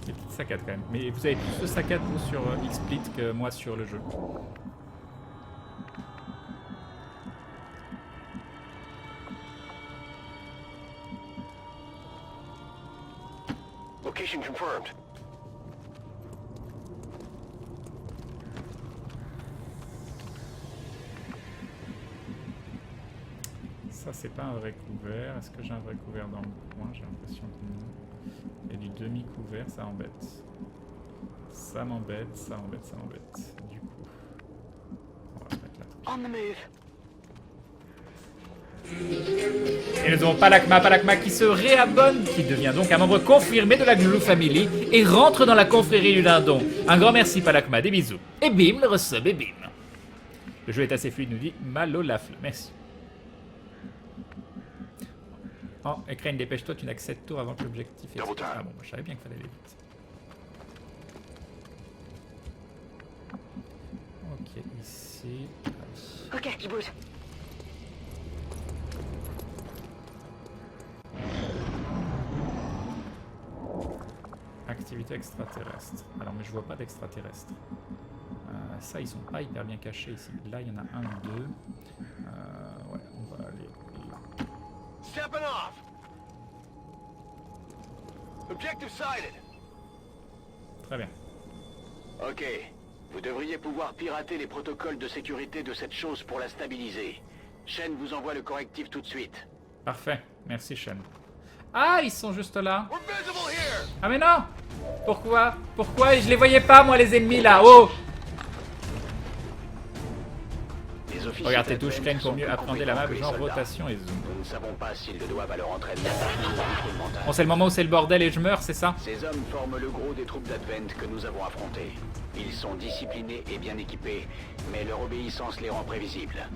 Des petites saccades, quand même. Mais vous avez plus de saccades, vous, sur X-Split que moi sur le jeu. Location confirmed. Ça, c'est pas un vrai couvert. Est-ce que j'ai un vrai couvert dans le coin? J'ai l'impression que non. Il y a du demi-couvert, ça embête. Ça m'embête, ça m'embête, ça m'embête. Du coup, on va se mettre là. On the move. Et nous avons Palakma qui se réabonne, qui devient donc un membre confirmé de la Glou Family et rentre dans la confrérie du dindon. Un grand merci Palakma, des bisous. Et bim, le resub et bim. Le jeu est assez fluide, nous dit Malolafle. Merci. Oh, et Crane, dépêche-toi, tu n'as que 7 tours avant que l'objectif est... Ah bon, je savais bien qu'il fallait aller vite. Ok, ici... Ok, je bouge. Activité extraterrestre. Alors, mais je vois pas d'extraterrestre. Ça, ils sont pas hyper bien cachés ici. Là, il y en a un, deux. Ouais, on va aller là. Stepping off. Objective sighted. Très bien. Ok. Vous devriez pouvoir pirater les protocoles de sécurité de cette chose pour la stabiliser. Shen vous envoie le correctif tout de suite. Parfait. Merci, Shen. Ah, ils sont juste là. Ah mais non. Pourquoi? Pourquoi? Je les voyais pas, moi, les ennemis, là. Oh. officiers Regarde tes touches d'Advent clean pour sont mieux plus appréhender la map, compétents que les genre soldats. rotation et zoom. Nous ne savons pas s'ils le doivent à leur entraînement ou à une montagne. Bon, c'est le moment où c'est le bordel et je meurs, c'est ça? Ces hommes forment le gros des troupes d'Advent que nous avons affrontées. Ils sont disciplinés et bien équipés, mais leur obéissance les rend prévisibles.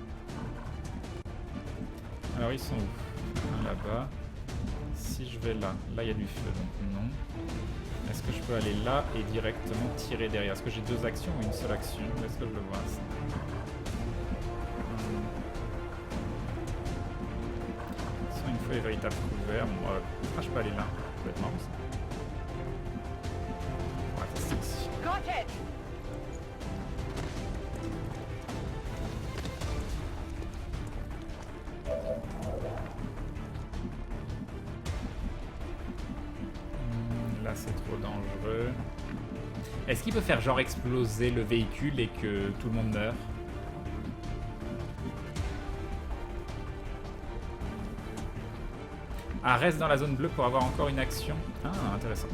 Alors ils sont où? Là-bas. Si je vais là, là il y a du feu, donc non. Est-ce que je peux aller là et directement tirer derrière? Est-ce que j'ai deux actions ou une seule action? Est-ce que je le vois ça? Soit une fois les véritables couverts. Bon, je peux aller là. Ça peut être marrant ça. On va tester ici. Là c'est trop dangereux. Est-ce qu'il peut faire genre exploser le véhicule et que tout le monde meurt? Ah, reste dans la zone bleue pour avoir encore une action. Ah, intéressant.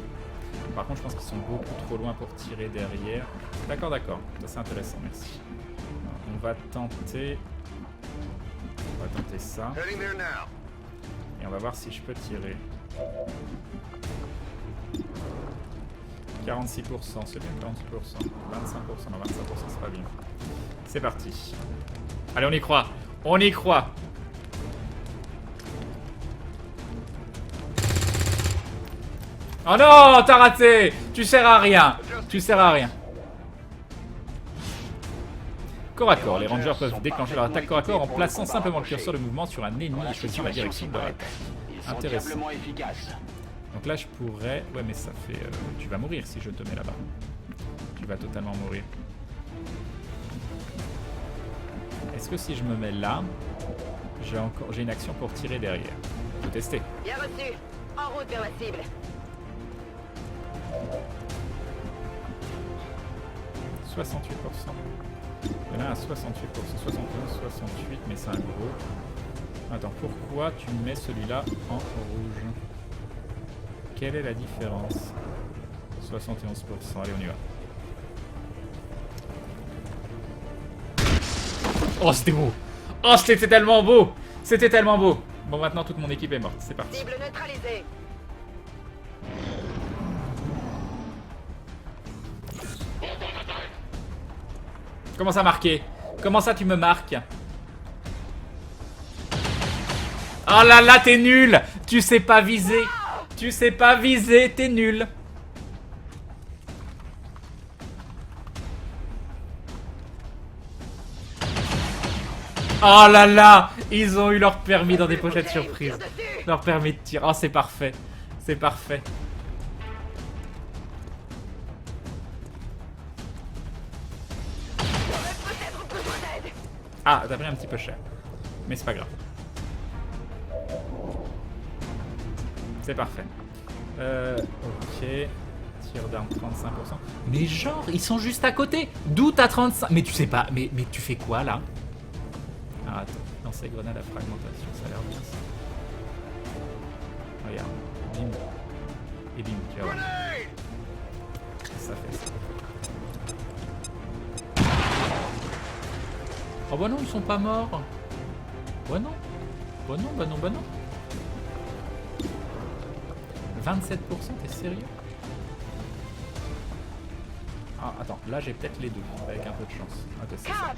Par contre, je pense qu'ils sont beaucoup trop loin pour tirer derrière. D'accord, d'accord. Ça, c'est intéressant, merci. On va tenter... On va tenter ça. Et on va voir si je peux tirer. 46%, c'est bien 46%. 25%, non 25% c'est pas bien. C'est parti. Allez, on y croit. On y croit. Oh non, t'as raté. Tu sers à rien. Tu sers à rien. Corps à corps, les rangers peuvent déclencher leur attaque corps à corps en plaçant simplement le curseur de mouvement sur un ennemi et choisissant la direction de leur attaque. Intéressant. Donc là je pourrais... Ouais mais ça fait... Tu vas mourir si je te mets là-bas. Tu vas totalement mourir. Est-ce que si je me mets là, j'ai une action pour tirer derrière? Faut tester. Bien reçu. En route vers la cible. 68%. Il y en a à 68%, 71, 68, mais c'est un gros. Attends, pourquoi tu mets celui-là en rouge? Quelle est la différence? 71%, allez on y va. Oh c'était beau! Oh c'était tellement beau! C'était tellement beau! Bon maintenant toute mon équipe est morte, c'est parti. Cible neutralisée. Comment ça marquer? Comment ça tu me marques? Oh là là t'es nul! Tu sais pas viser! Tu sais pas viser, t'es nul! Oh là là! Ils ont eu leur permis dans des pochettes surprises. Leur permis de tir. Oh c'est parfait. C'est parfait. Ah, t'as pris un petit peu cher. Mais c'est pas grave. C'est parfait. Ok. Tir d'arme 35%. Mais genre, ils sont juste à côté. D'où t'as 35? Mais tu sais pas. Mais tu fais quoi là? Ah, attends. Lancer grenade à fragmentation. Ça a l'air bien ça. Regarde. Bim. Et bim. Tu vas voir. Ça fait ça. Oh bah non, ils sont pas morts. Ouais non. Bah non, bah non, bah non. 27%, t'es sérieux? Ah attends, là j'ai peut-être les deux, avec un peu de chance. On va tester ça.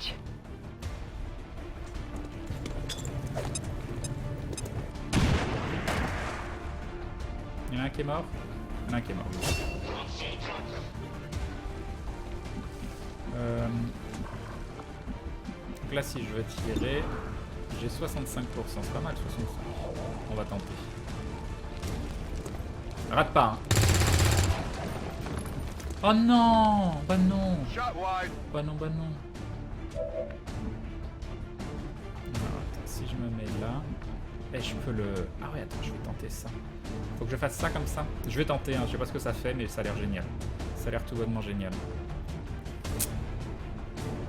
Il y en a un qui est mort. Il y en a un qui est mort. Donc là si je veux tirer, j'ai 65%, c'est pas mal 65%. On va tenter. Rate pas hein. Oh non. Bah non. Bah non, bah non. Alors, attends, si je me mets là, et je peux le... Ah ouais attends, je vais tenter ça. Faut que je fasse ça comme ça. Je vais tenter, hein. Je sais pas ce que ça fait mais ça a l'air génial. Ça a l'air tout bonnement génial.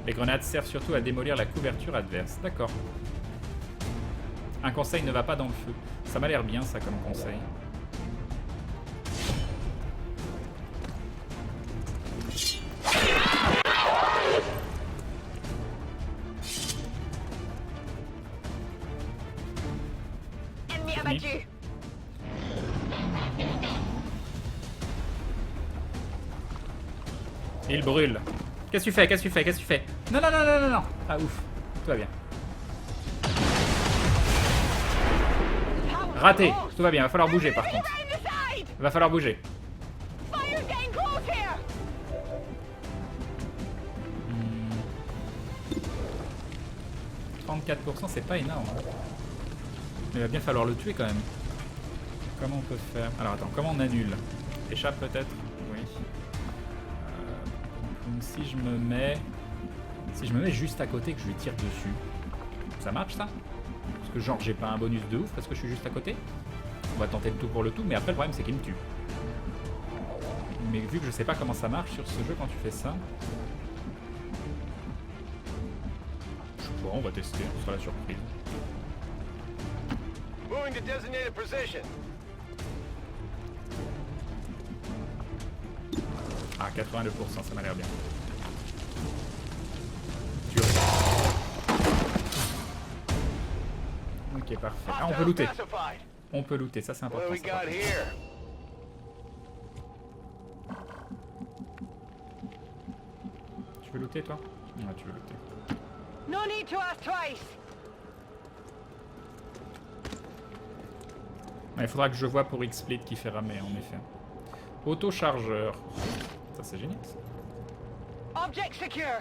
Les grenades servent surtout à démolir la couverture adverse. D'accord. Un conseil ne va pas dans le feu. Ça m'a l'air bien ça comme conseil. Il brûle. Qu'est-ce que tu fais? Qu'est-ce que tu fais? Qu'est-ce que tu fais? Non, non, non, non, non, non. Ah, ouf. Tout va bien. Raté. Tout va bien. Va falloir bouger, par contre. Va falloir bouger. 34%, c'est pas énorme. Mais il va bien falloir le tuer quand même. Comment on peut faire? Alors attends, comment on annule? Échappe peut-être? Oui. Donc si je me mets juste à côté, que je lui tire dessus, ça marche ça? Parce que genre j'ai pas un bonus de ouf parce que je suis juste à côté. On va tenter le tout pour le tout, mais après le problème c'est qu'il me tue. Mais vu que je sais pas comment ça marche sur ce jeu quand tu fais ça, je sais pas, on va tester, on sera la surprise. Moving to designated position. Ah, 82%, ça m'a l'air bien. Ok, parfait. Ah, on peut looter. On peut looter, ça c'est important. Ça, tu veux looter toi? Ouais, tu veux looter. No need to ask twice. Il faudra que je vois pour X-Split qui fait ramer en effet. Auto-chargeur. Ça c'est génial ça. Object secure.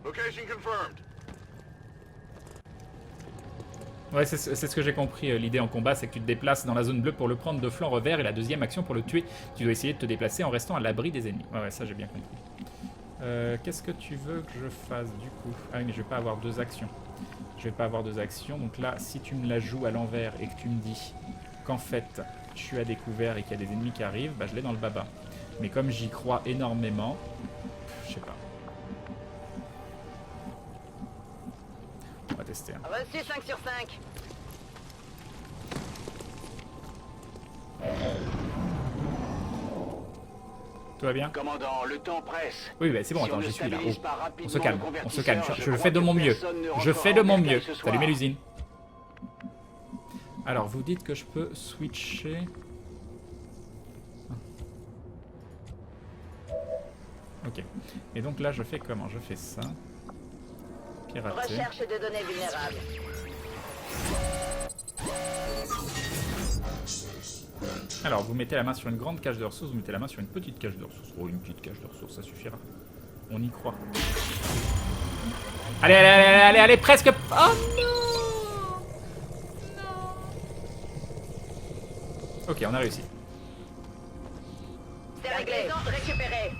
Location confirmed. Ouais, c'est ce que j'ai compris. L'idée en combat, c'est que tu te déplaces dans la zone bleue pour le prendre de flanc revers, et la deuxième action pour le tuer, tu dois essayer de te déplacer en restant à l'abri des ennemis. Ouais, ça j'ai bien compris. Qu'est-ce que tu veux que je fasse du coup? Ah oui, mais je vais pas avoir deux actions. Je vais pas avoir deux actions. Donc là, si tu me la joues à l'envers et que tu me dis qu'en fait, je suis à découvert et qu'il y a des ennemis qui arrivent, bah je l'ai dans le baba. Mais comme j'y crois énormément, je sais pas. On va tester. Hein. Reçu 5 sur 5. Tout va bien? Commandant, le temps presse. Oui, bah c'est bon, attends, j'y suis là. Oh. On se calme, on se calme. convertisseur, Je le fais de mon mieux. Je fais de mon mieux. Allumez l'usine. Alors, vous dites que je peux switcher. Ok. Et donc là, je fais comment? Je fais ça. Pirater. Recherche de données vulnérables. Alors, vous mettez la main sur une grande cache de ressources, vous mettez la main sur une petite cache de ressources. Oh, une petite cache de ressources, ça suffira. On y croit. Allez, allez, allez, allez, allez, presque. Oh non! Ok, on a réussi. C'est réglé, récupéré.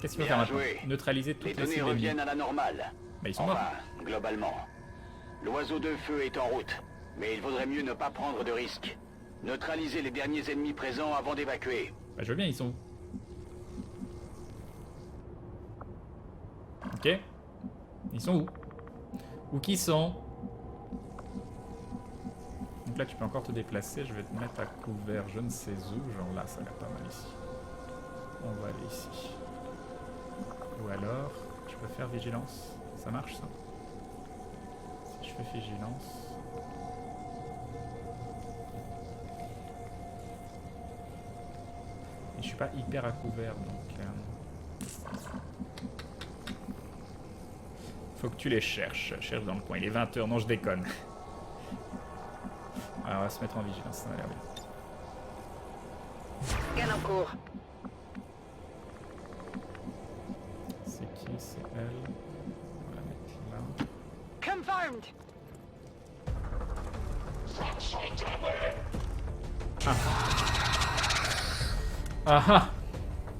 Qu'est-ce qu'il faut faire maintenant? Neutraliser toutes les données cibles ennemies. reviennent à la normale. Mais ils sont morts. Enfin, globalement. L'oiseau de feu est en route, mais il vaudrait mieux ne pas prendre de risques. Neutraliser les derniers ennemis présents avant d'évacuer. Bah je veux bien, ils sont où? Ok. Ils sont où? Où qui sont? Donc là tu peux encore te déplacer, je vais te mettre à couvert je ne sais où, genre là ça a l'air pas mal ici. On va aller ici. Ou alors, je peux faire vigilance. Ça marche ça? Si je fais vigilance... Et je suis pas hyper à couvert donc... Faut que tu les cherches. Cherche dans le coin. Il est 20 h. Non, je déconne. Alors, on va se mettre en vigilance. Ça a l'air bien. Scan en cours. C'est qui? C'est elle. On va la mettre là. Confirmed. Ah ah!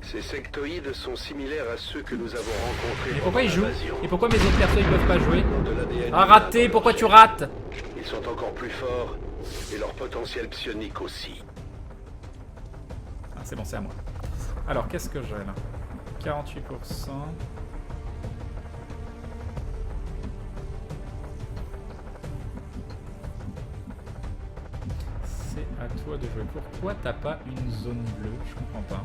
Ces sectoïdes sont similaires à ceux que nous avons rencontrés. Mais pourquoi ils jouent? l'invasion. Et pourquoi mes autres persos ils peuvent pas jouer? De l'ADN Ah, raté! Pourquoi tu rates? Ils sont encore plus forts et leur potentiel psionique aussi. Ah, c'est bon, c'est à moi. Alors, qu'est-ce que j'ai là? 48%. C'est à toi de jouer. Pourquoi t'as pas une zone bleue? Je comprends pas.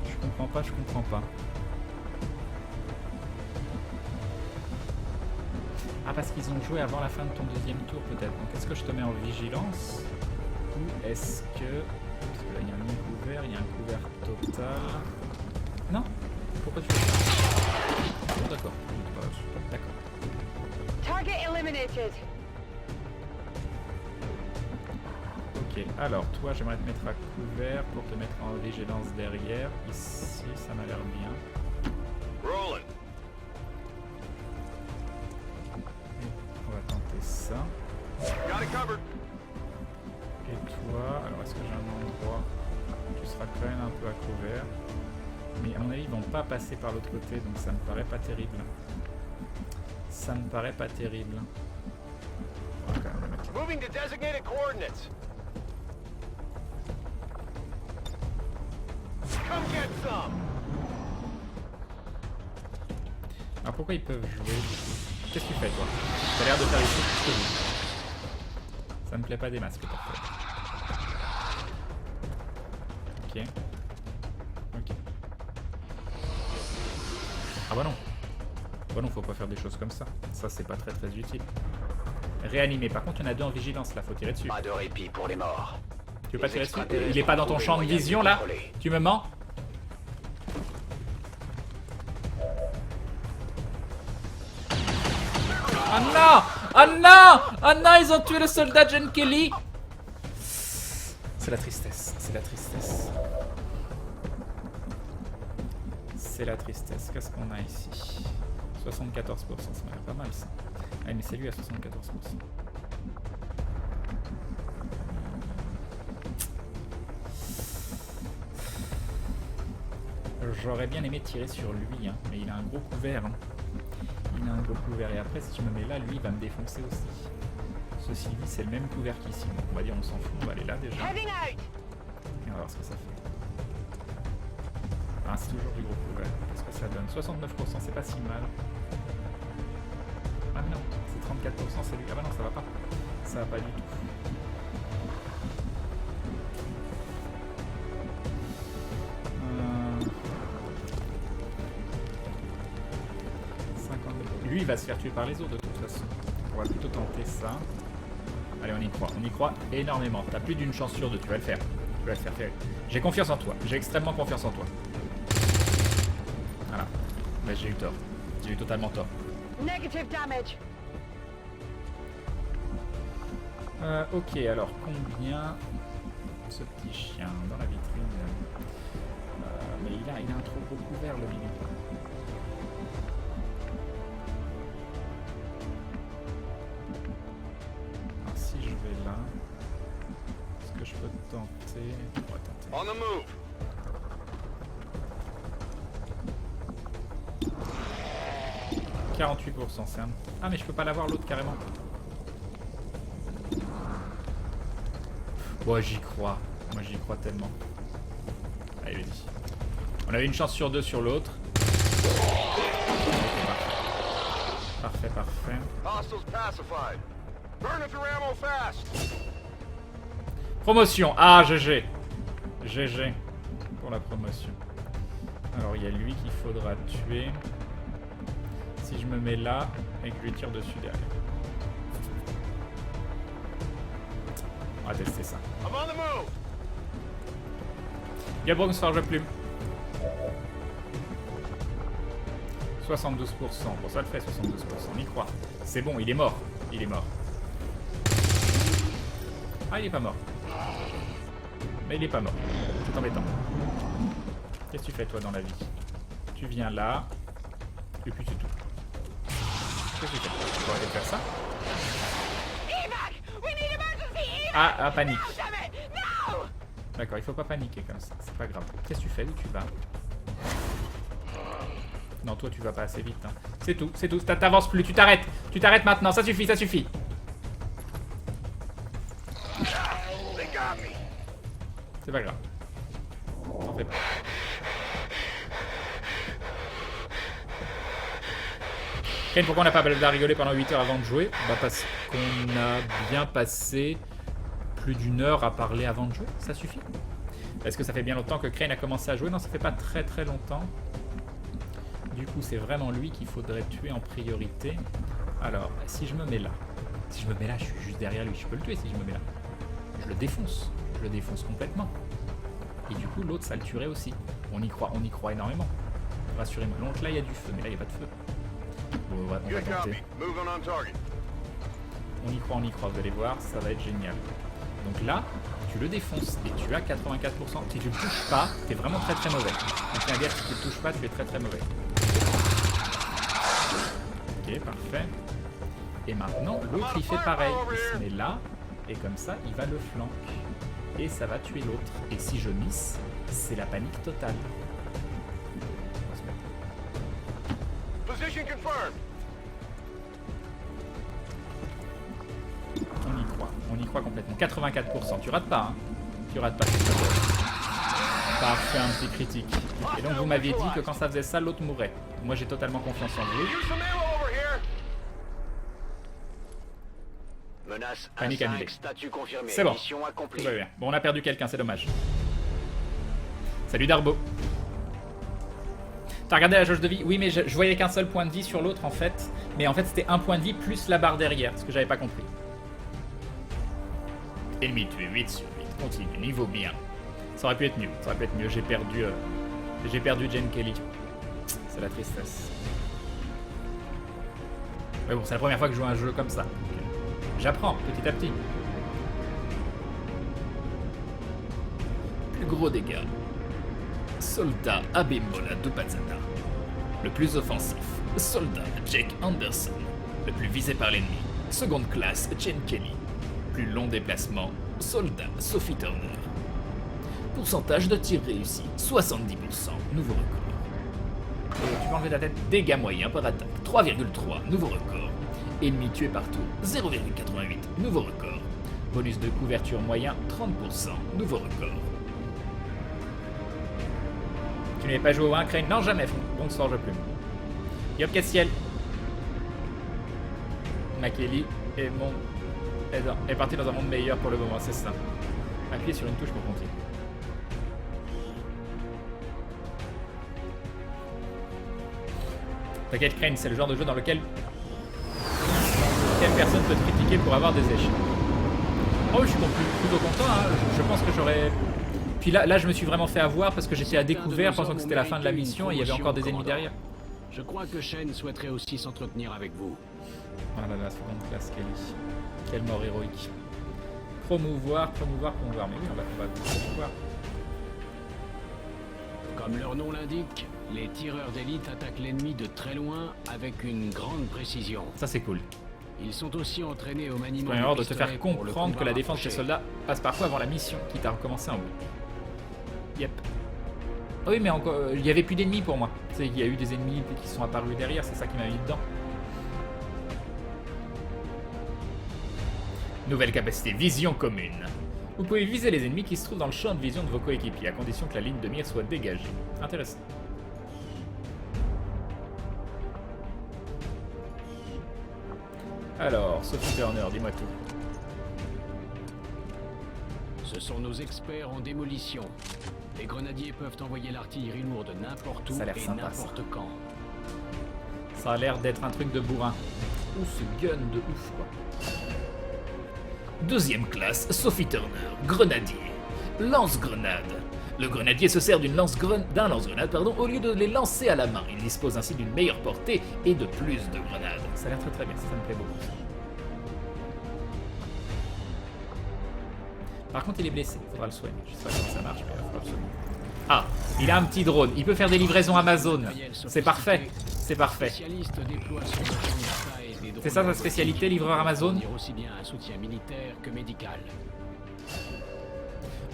Je comprends pas, je comprends pas. Ah, parce qu'ils ont joué avant la fin de ton deuxième tour peut-être. Donc est-ce que je te mets en vigilance? Ou est-ce que... Parce que là il y a un mini couvert, il y a un couvert total. salle. Non? Pourquoi tu fais ça? Bon, d'accord. D'accord. Target eliminated. Ok, alors toi j'aimerais te mettre à couvert pour te mettre en vigilance derrière. Ici ça m'a l'air bien. Rolling. On va tenter ça. Got it covered. Et toi, alors est-ce que j'ai un endroit où tu seras quand même un peu à couvert? Mais à mon avis ils vont pas passer par l'autre côté donc ça me paraît pas terrible. Ça me paraît pas terrible. On va quand même le mettre là. Moving to designated coordinates. Come get some. Alors pourquoi ils peuvent jouer du coup? Qu'est-ce que tu fais toi? T'as l'air de faire les choses plus que vous. Ça me plaît pas des masques parfois. Ok. Ok. Ah bah non. Bah non, faut pas faire des choses comme ça. Ça c'est pas très utile. Réanimer. Par contre il y en a deux en vigilance là, faut tirer dessus. Pas de répit pour les morts. Tu veux pas tirer dessus? Il est pas dans ton champ de vision là? Tu me mens? Oh non! Oh non! Oh non, ils ont tué le soldat John Kelly! C'est la tristesse, c'est la tristesse. C'est la tristesse. Qu'est-ce qu'on a ici? 74%, ça m'a l'air pas mal ça. Ah mais c'est lui à 74%. J'aurais bien aimé tirer sur lui, hein, mais il a un gros couvert. Hein. Il a un gros couvert et après si je me mets là, lui il va me défoncer aussi. Ceci dit, c'est le même couvert qu'ici. Donc on va dire on s'en fout, on va aller là déjà. Et on va voir ce que ça fait. Ah, c'est toujours du gros couvert. Qu'est-ce que ça donne? 69%, c'est pas si mal. Ah non, c'est 34%, c'est lui. Ah bah non, ça va pas. Ça va pas du tout. Lui, il va se faire tuer par les autres de toute façon. On va plutôt tenter ça. Allez, on y croit. On y croit énormément. T'as plus d'une chance sur deux. Tu vas le faire. Tu vas le faire. J'ai confiance en toi. J'ai extrêmement confiance en toi. Voilà. Mais j'ai eu tort. J'ai eu totalement tort. Negative damage. Ok, alors combien ce petit chien dans la vitrine? Mais il a un trop gros couvert le mini. Alors si je vais là, est-ce que je peux tenter? On va tenter. On the move. « 48%, c'est un... Ah mais je peux pas l'avoir l'autre carrément. Bon, j'y crois. Moi j'y crois tellement. Allez, vas-y. On avait une chance sur deux sur l'autre. Parfait, parfait. Promotion. Ah, GG. GG pour la promotion. Alors il y a lui qu'il faudra tuer. Si je me mets là et que je lui tire dessus derrière. On va tester ça. Gabron Farge Plume. 72%. Bon, ça le fait, 72%. On y croit. C'est bon, il est mort. Il est mort. Ah, il est pas mort. Mais il est pas mort. C'est embêtant. Qu'est-ce que tu fais, toi, dans la vie? Tu viens là. Et puis c'est tout. Qu'est-ce que tu fais? Tu pourrais faire ça? Ah, panique. D'accord, il faut pas paniquer comme ça. C'est pas grave. Qu'est-ce que tu fais? Où tu vas? Non, toi, tu vas pas assez vite. Hein. C'est tout, c'est tout. T'avances plus. Tu t'arrêtes. Tu t'arrêtes maintenant. Ça suffit, ça suffit. C'est pas grave. T'en fais pas. Ken, pourquoi on n'a pas rigolé pendant 8 heures avant de jouer? Bah parce qu'on a bien passé plus d'une heure à parler avant de jouer. Ça suffit. Est-ce que ça fait bien longtemps que Crane a commencé à jouer? Non, ça fait pas très longtemps. Du coup, c'est vraiment lui qu'il faudrait tuer en priorité. Alors, si je me mets là. Si je me mets là, je suis juste derrière lui. Je peux le tuer si je me mets là. Je le défonce. Je le défonce complètement. Et du coup, l'autre, ça le tuerait aussi. On y croit énormément. Rassurez-moi. Donc là, il y a du feu, mais là, il n'y a pas de feu. Bon, on va tenter. On y croit, vous allez voir, ça va être génial. Donc là, tu le défonces et tu as 84%. Si tu le touches pas, t'es vraiment très très mauvais. Donc ça veut dire que si tu le touches pas, tu es très très mauvais. Ok, parfait. Et maintenant, l'autre il fait pareil. Il se met là, et comme ça, il va le flanc. Et ça va tuer l'autre. Et si je miss, c'est la panique totale. On va se mettre. Position confirmed. On y croit complètement. 84%. Tu rates pas, hein. Tu rates pas. Parfait, un petit critique. Et donc vous m'aviez dit que quand ça faisait ça, l'autre mourrait. Moi j'ai totalement confiance en vous. Menace Panique annulée. statut confirmé. C'est bon. Mission accomplie. Tout va bien. Bon, on a perdu quelqu'un, c'est dommage. Salut Darbo. T'as regardé la jauge de vie? Oui, mais je voyais qu'un seul point de vie sur l'autre en fait. Mais en fait c'était un point de vie plus la barre derrière, ce que j'avais pas compris. Ennemi tué, 8 sur 8. Continue, niveau bien. Ça aurait pu être mieux. Ça aurait pu être mieux. J'ai perdu Jane Kelly. C'est la tristesse. Mais bon, c'est la première fois que je joue à un jeu comme ça. J'apprends petit à petit. Plus gros dégâts. Soldat Abimbola Dupazana. Le plus offensif. Soldat Jake Anderson. Le plus visé par l'ennemi. Seconde classe Jane Kelly. Plus long déplacement, soldat Sophie Turner. Pourcentage de tir réussi, 70%, nouveau record. Tu peux enlever ta tête, dégâts moyens par attaque, 3,3, nouveau record. Ennemi tué par tour, 0,88, nouveau record. Bonus de couverture moyen, 30%, nouveau record. Tu n'avais pas joué au 1 Crane? Non, jamais, donc sors je plume. Yop Castiel. Makeli et mon... est parti dans un monde meilleur pour le moment, c'est ça. Appuyez sur une touche pour continuer. T'inquiète Crane, c'est le genre de jeu dans lequel personne peut te critiquer pour avoir des échecs. Oh, je suis plutôt content, hein. Je pense que j'aurais... Puis là, je me suis vraiment fait avoir parce que j'étais à découvert pensant que c'était la fin de la mission et il y avait encore des ennemis derrière. Je crois que Shen souhaiterait aussi s'entretenir avec vous. Ah là là, seconde classe, Kelly. Quelle mort héroïque. Promouvoir. Mais oui, on va promouvoir. Comme leur nom l'indique, les tireurs d'élite attaquent l'ennemi de très loin avec une grande précision. Ça c'est cool. Ils sont aussi entraînés au maniement du pistolet de te faire comprendre que la défense des soldats passe parfois avant la mission, quitte à recommencer en bout. Yep. Ah oui, mais encore, il n'y avait plus d'ennemis pour moi. Tu sais, il y a eu des ennemis qui sont apparus derrière, c'est ça qui m'a mis dedans. Nouvelle capacité, vision commune. Vous pouvez viser les ennemis qui se trouvent dans le champ de vision de vos coéquipiers, à condition que la ligne de mire soit dégagée. Intéressant. Alors, Sophie Turner, dis-moi tout. Ce sont nos experts en démolition. Les grenadiers peuvent envoyer l'artillerie lourde n'importe où et n'importe quand. Ça a l'air d'être un truc de bourrin. Ouh, ce gun de ouf, quoi. Deuxième classe, Sophie Turner, grenadier. Lance-grenade. Le grenadier se sert d'un lance-grenade au lieu de les lancer à la main. Il dispose ainsi d'une meilleure portée et de plus de grenades. Ça a l'air très bien, ça me plaît beaucoup. Par contre, il est blessé, il faudra le soigner. Je sais pas comment ça marche, mais il faudra le soigner. Ah, il a un petit drone, il peut faire des livraisons Amazon. C'est parfait, c'est parfait. C'est ça sa spécialité, livreur Amazon? Aussi bien un soutien militaire que médical.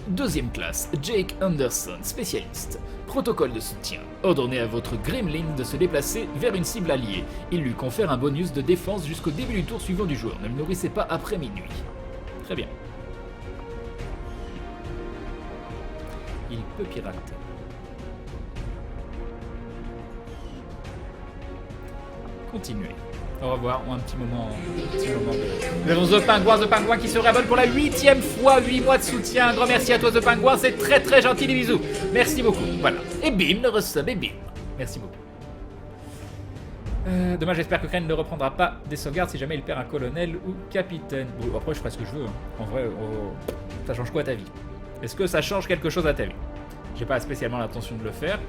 Deuxième classe, Jake Anderson, spécialiste. Protocole de soutien. Ordonnez à votre Gremlin de se déplacer vers une cible alliée. Il lui confère un bonus de défense jusqu'au début du tour suivant du joueur. Ne le nourrissez pas après minuit. Très bien. Il peut pirater. Continuez. Au revoir, ou un petit moment de... Nous avons The Penguin qui se réabonne pour la 8e fois, 8 mois de soutien. Un grand merci à toi The Penguin, c'est très très gentil, des bisous. Merci beaucoup, voilà. Et bim, le resub, et bim. Merci beaucoup. Dommage, j'espère que Crane ne reprendra pas des sauvegardes si jamais il perd un colonel ou capitaine. Bon, après je ferai ce que je veux, hein. En vrai, ça change quoi à ta vie? Est-ce que ça change quelque chose à ta vie? J'ai pas spécialement l'intention de le faire,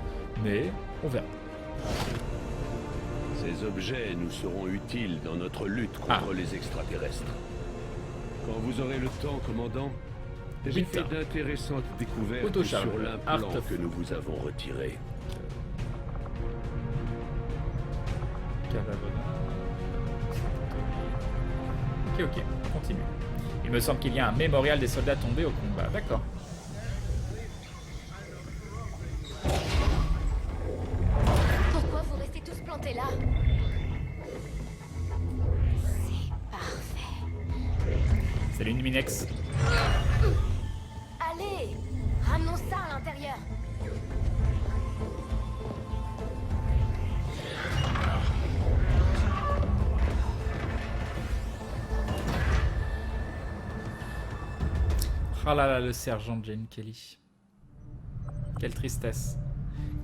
mais on verra. Ces objets nous seront utiles dans notre lutte contre les extraterrestres. Quand vous aurez le temps, commandant, j'ai fait d'intéressantes découvertes sur l'implant que nous vous avons retiré. Ok, continue. Il me semble qu'il y a un mémorial des soldats tombés au combat. D'accord. Pourquoi vous restez tous plantés là? C'est parfait. Salut Numinex. Allez, ramenons ça à l'intérieur. Oh là là, le sergent Jane Kelly. Quelle tristesse.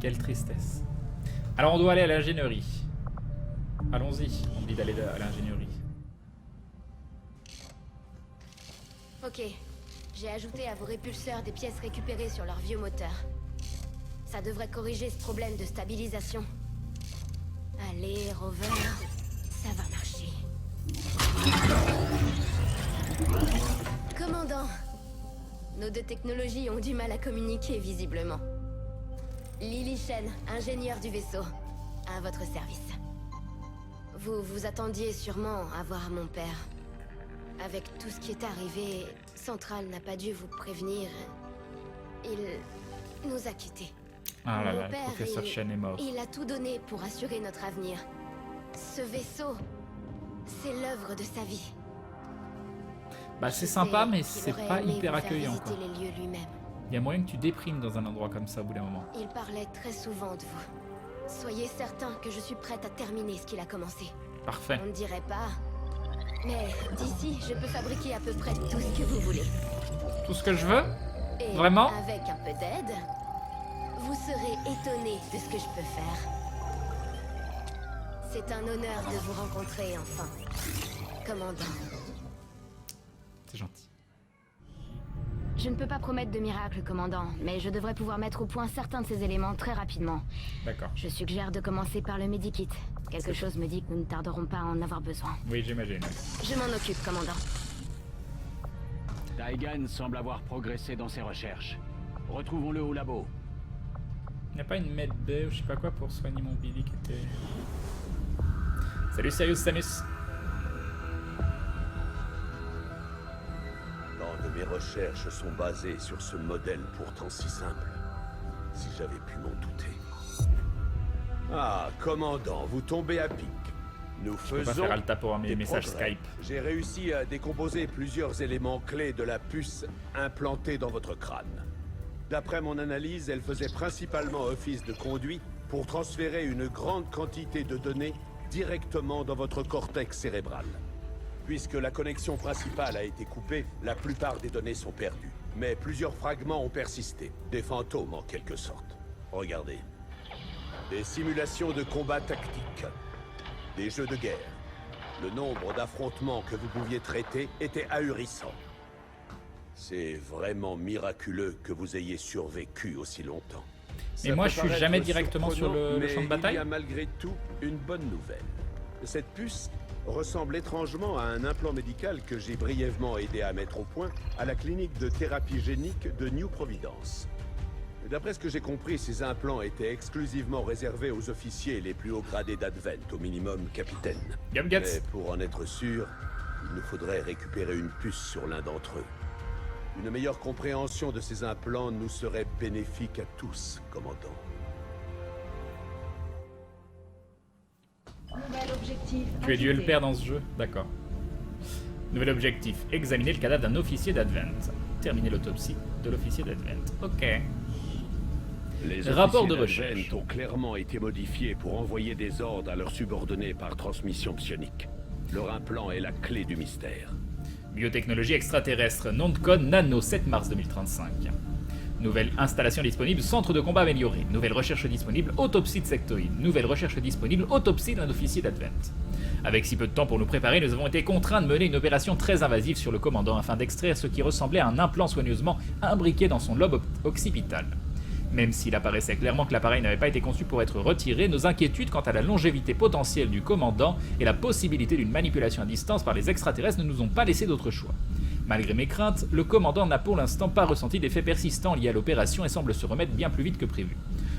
Quelle tristesse. Alors on doit aller à l'ingénierie. Allons-y, on me dit d'aller à l'ingénierie. Ok, j'ai ajouté à vos répulseurs des pièces récupérées sur leur vieux moteur. Ça devrait corriger ce problème de stabilisation. Allez, Rover, ça va marcher. Commandant, nos deux technologies ont du mal à communiquer visiblement. Lily Shen, ingénieur du vaisseau, à votre service. Vous vous attendiez sûrement à voir mon père. Avec tout ce qui est arrivé, Central n'a pas dû vous prévenir. Il nous a quittés. Ah là Mon là, le père, professeur Shen est mort. il a tout donné pour assurer notre avenir. Ce vaisseau, c'est l'œuvre de sa vie. Bah c'est sympa, mais c'est pas hyper accueillant quoi. Il y a moyen que tu déprimes dans un endroit comme ça au bout d'un moment. Il parlait très souvent de vous. Soyez certain que je suis prête à terminer ce qu'il a commencé. Parfait. On ne dirait pas, mais d'ici, je peux fabriquer à peu près tout ce que vous voulez. Tout ce que je veux? Et Vraiment? avec un peu d'aide, vous serez étonné de ce que je peux faire. C'est un honneur de vous rencontrer enfin, commandant. C'est gentil. Je ne peux pas promettre de miracle, commandant, mais je devrais pouvoir mettre au point certains de ces éléments très rapidement. D'accord. Je suggère de commencer par le medikit. Quelque chose me dit que nous ne tarderons pas à en avoir besoin. Oui, j'imagine. Je m'en occupe, commandant. Daigan semble avoir progressé dans ses recherches. Retrouvons-le au labo. Il n'y a pas une medbay ou je sais pas quoi pour soigner mon Billy qui était... Salut Sirius Samus. Tant de mes recherches sont basées sur ce modèle pourtant si simple. Si j'avais pu m'en douter. Ah, commandant, vous tombez à pic. Nous Je peux faisons pas faire Alta pour mes des messages progrès. Skype. J'ai réussi à décomposer plusieurs éléments clés de la puce implantée dans votre crâne. D'après mon analyse, elle faisait principalement office de conduit pour transférer une grande quantité de données directement dans votre cortex cérébral. Puisque la connexion principale a été coupée, la plupart des données sont perdues. Mais plusieurs fragments ont persisté, des fantômes en quelque sorte. Regardez. Des simulations de combat tactiques, des jeux de guerre. Le nombre d'affrontements que vous pouviez traiter était ahurissant. C'est vraiment miraculeux que vous ayez survécu aussi longtemps. Mais moi, je suis jamais directement sur le champ de bataille. Il y a malgré tout une bonne nouvelle. Cette puce ressemble étrangement à un implant médical que j'ai brièvement aidé à mettre au point à la clinique de thérapie génique de New Providence. D'après ce que j'ai compris, ces implants étaient exclusivement réservés aux officiers les plus hauts gradés d'Advent, au minimum capitaine. Mais pour en être sûr, il nous faudrait récupérer une puce sur l'un d'entre eux. Une meilleure compréhension de ces implants nous serait bénéfique à tous, commandant. Nouvel objectif. Tu es Dieu le père dans ce jeu? D'accord. Nouvel objectif, examiner le cadavre d'un officier d'Advent. Terminer l'autopsie de l'officier d'Advent. Ok. Les rapport de officiers recherche d'Advent ont clairement été modifiés pour envoyer des ordres à leurs subordonnés par transmission psionique. Leur implant est la clé du mystère. Biotechnologie extraterrestre, nom de code Nano, 7 mars 2035. Nouvelle installation disponible, centre de combat amélioré. Nouvelle recherche disponible, autopsie de sectoïde. Nouvelle recherche disponible, autopsie d'un officier d'Advent. Avec si peu de temps pour nous préparer, nous avons été contraints de mener une opération très invasive sur le commandant afin d'extraire ce qui ressemblait à un implant soigneusement imbriqué dans son lobe occipital. Même s'il apparaissait clairement que l'appareil n'avait pas été conçu pour être retiré, nos inquiétudes quant à la longévité potentielle du commandant et la possibilité d'une manipulation à distance par les extraterrestres ne nous ont pas laissé d'autre choix. Malgré mes craintes, le commandant n'a pour l'instant pas ressenti d'effets persistants liés à l'opération et semble se remettre bien plus vite que prévu.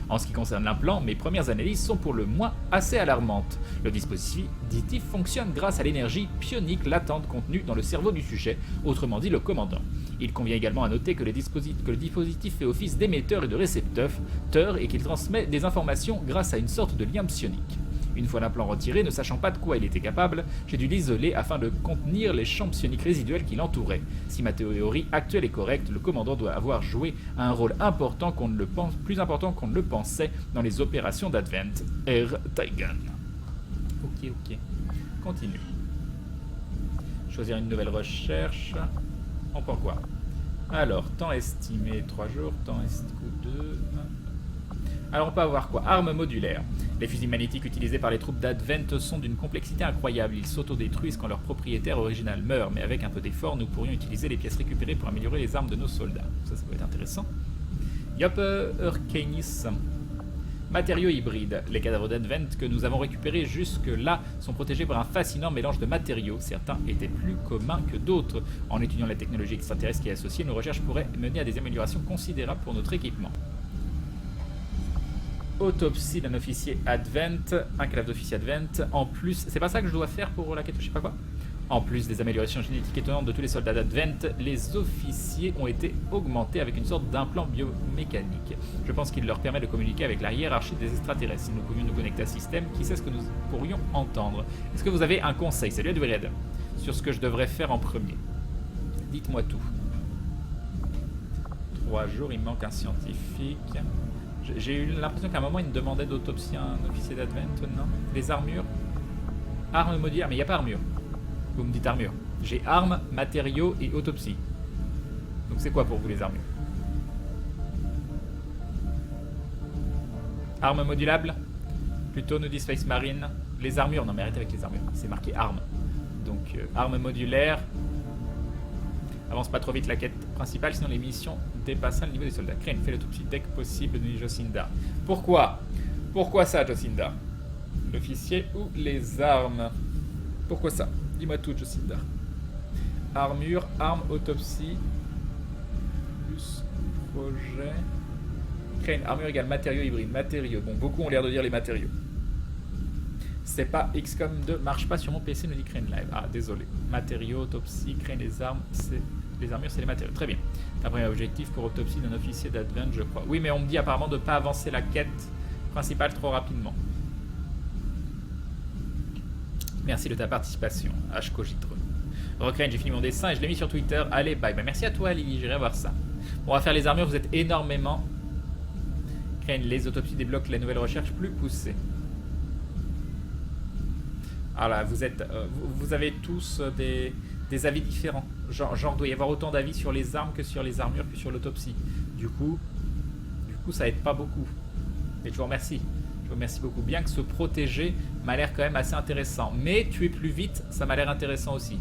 En ce qui concerne l'implant, mes premières analyses sont pour le moins assez alarmantes. Le dispositif fonctionne grâce à l'énergie psionique latente contenue dans le cerveau du sujet, autrement dit le commandant. Il convient également à noter que le dispositif fait office d'émetteur et de récepteur et qu'il transmet des informations grâce à une sorte de lien psionique. Une fois l'implant retiré, ne sachant pas de quoi il était capable, j'ai dû l'isoler afin de contenir les champs psioniques résiduels qui l'entouraient. Si ma théorie actuelle est correcte, le commandant doit avoir joué un rôle important plus important qu'on ne le pensait dans les opérations d'Advent Air Tigan. Ok. Continue. Choisir une nouvelle recherche. On prend quoi? Alors, temps estimé 3 jours, temps estimé 2... Alors on peut avoir quoi? Armes modulaires. Les fusils magnétiques utilisés par les troupes d'Advent sont d'une complexité incroyable. Ils s'autodétruisent quand leur propriétaire original meurt, mais avec un peu d'effort, nous pourrions utiliser les pièces récupérées pour améliorer les armes de nos soldats. Ça peut être intéressant. Yop, Urcanis. Matériaux hybrides. Les cadavres d'Advent que nous avons récupérés jusque-là sont protégés par un fascinant mélange de matériaux. Certains étaient plus communs que d'autres. En étudiant la technologie extraterrestre qui est associée, nos recherches pourraient mener à des améliorations considérables pour notre équipement. Autopsie d'un officier Advent, un cadavre d'officier Advent, en plus, c'est pas ça que je dois faire pour la quête, je sais pas quoi. En plus des améliorations génétiques étonnantes de tous les soldats d'Advent, les officiers ont été augmentés avec une sorte d'implant biomécanique. Je pense qu'il leur permet de communiquer avec la hiérarchie des extraterrestres. Si nous pouvions nous connecter à un système, qui sait ce que nous pourrions entendre? Est-ce que vous avez un conseil, salut Edward, sur ce que je devrais faire en premier? Dites-moi tout. 3 jours, il manque un scientifique. J'ai eu l'impression qu'à un moment, il me demandait d'autopsier un officier d'Advent, non? Les armures? Armes modulaires, mais il n'y a pas armure. Vous me dites armure. J'ai armes, matériaux et autopsie. Donc c'est quoi pour vous les armures? Armes modulables? Plutôt nous dit Space Marine. Les armures, non mais arrêtez avec les armures. C'est marqué armes. Donc armes modulaires. Avance pas trop vite la quête principale, sinon les missions dépassent le niveau des soldats. Crane, fais l'autopsie dès que possible de Jocinda. Pourquoi? Pourquoi ça, Jocinda? L'officier ou les armes? Pourquoi ça? Dis-moi tout, Jocinda. Armure, arme, autopsie. Plus projet. Crane, armure égale matériaux hybrides. Matériaux. Bon, beaucoup ont l'air de dire les matériaux. C'est pas XCOM 2, marche pas sur mon PC, nous dit Crane Live. Ah, désolé. Matériaux, autopsie, Crane, les armes, c'est... Les armures, c'est les matériaux. Très bien. Un premier objectif pour autopsie d'un officier d'Advent, je crois. Oui, mais on me dit apparemment de ne pas avancer la quête principale trop rapidement. Merci de ta participation, Hkojitre. Recrane, j'ai fini mon dessin et je l'ai mis sur Twitter. Allez, bye. Bah, merci à toi, Lily, j'irai voir ça. Bon, on va faire les armures, vous êtes énormément. Crane, les autopsies débloquent les nouvelles recherches plus poussées. Alors là, vous avez tous des avis différents. Genre, doit y avoir autant d'avis sur les armes que sur les armures que sur l'autopsie. Du coup, ça aide pas beaucoup. Et je vous remercie. Je vous remercie beaucoup. Bien que se protéger m'a l'air quand même assez intéressant. Mais tuer plus vite, ça m'a l'air intéressant aussi.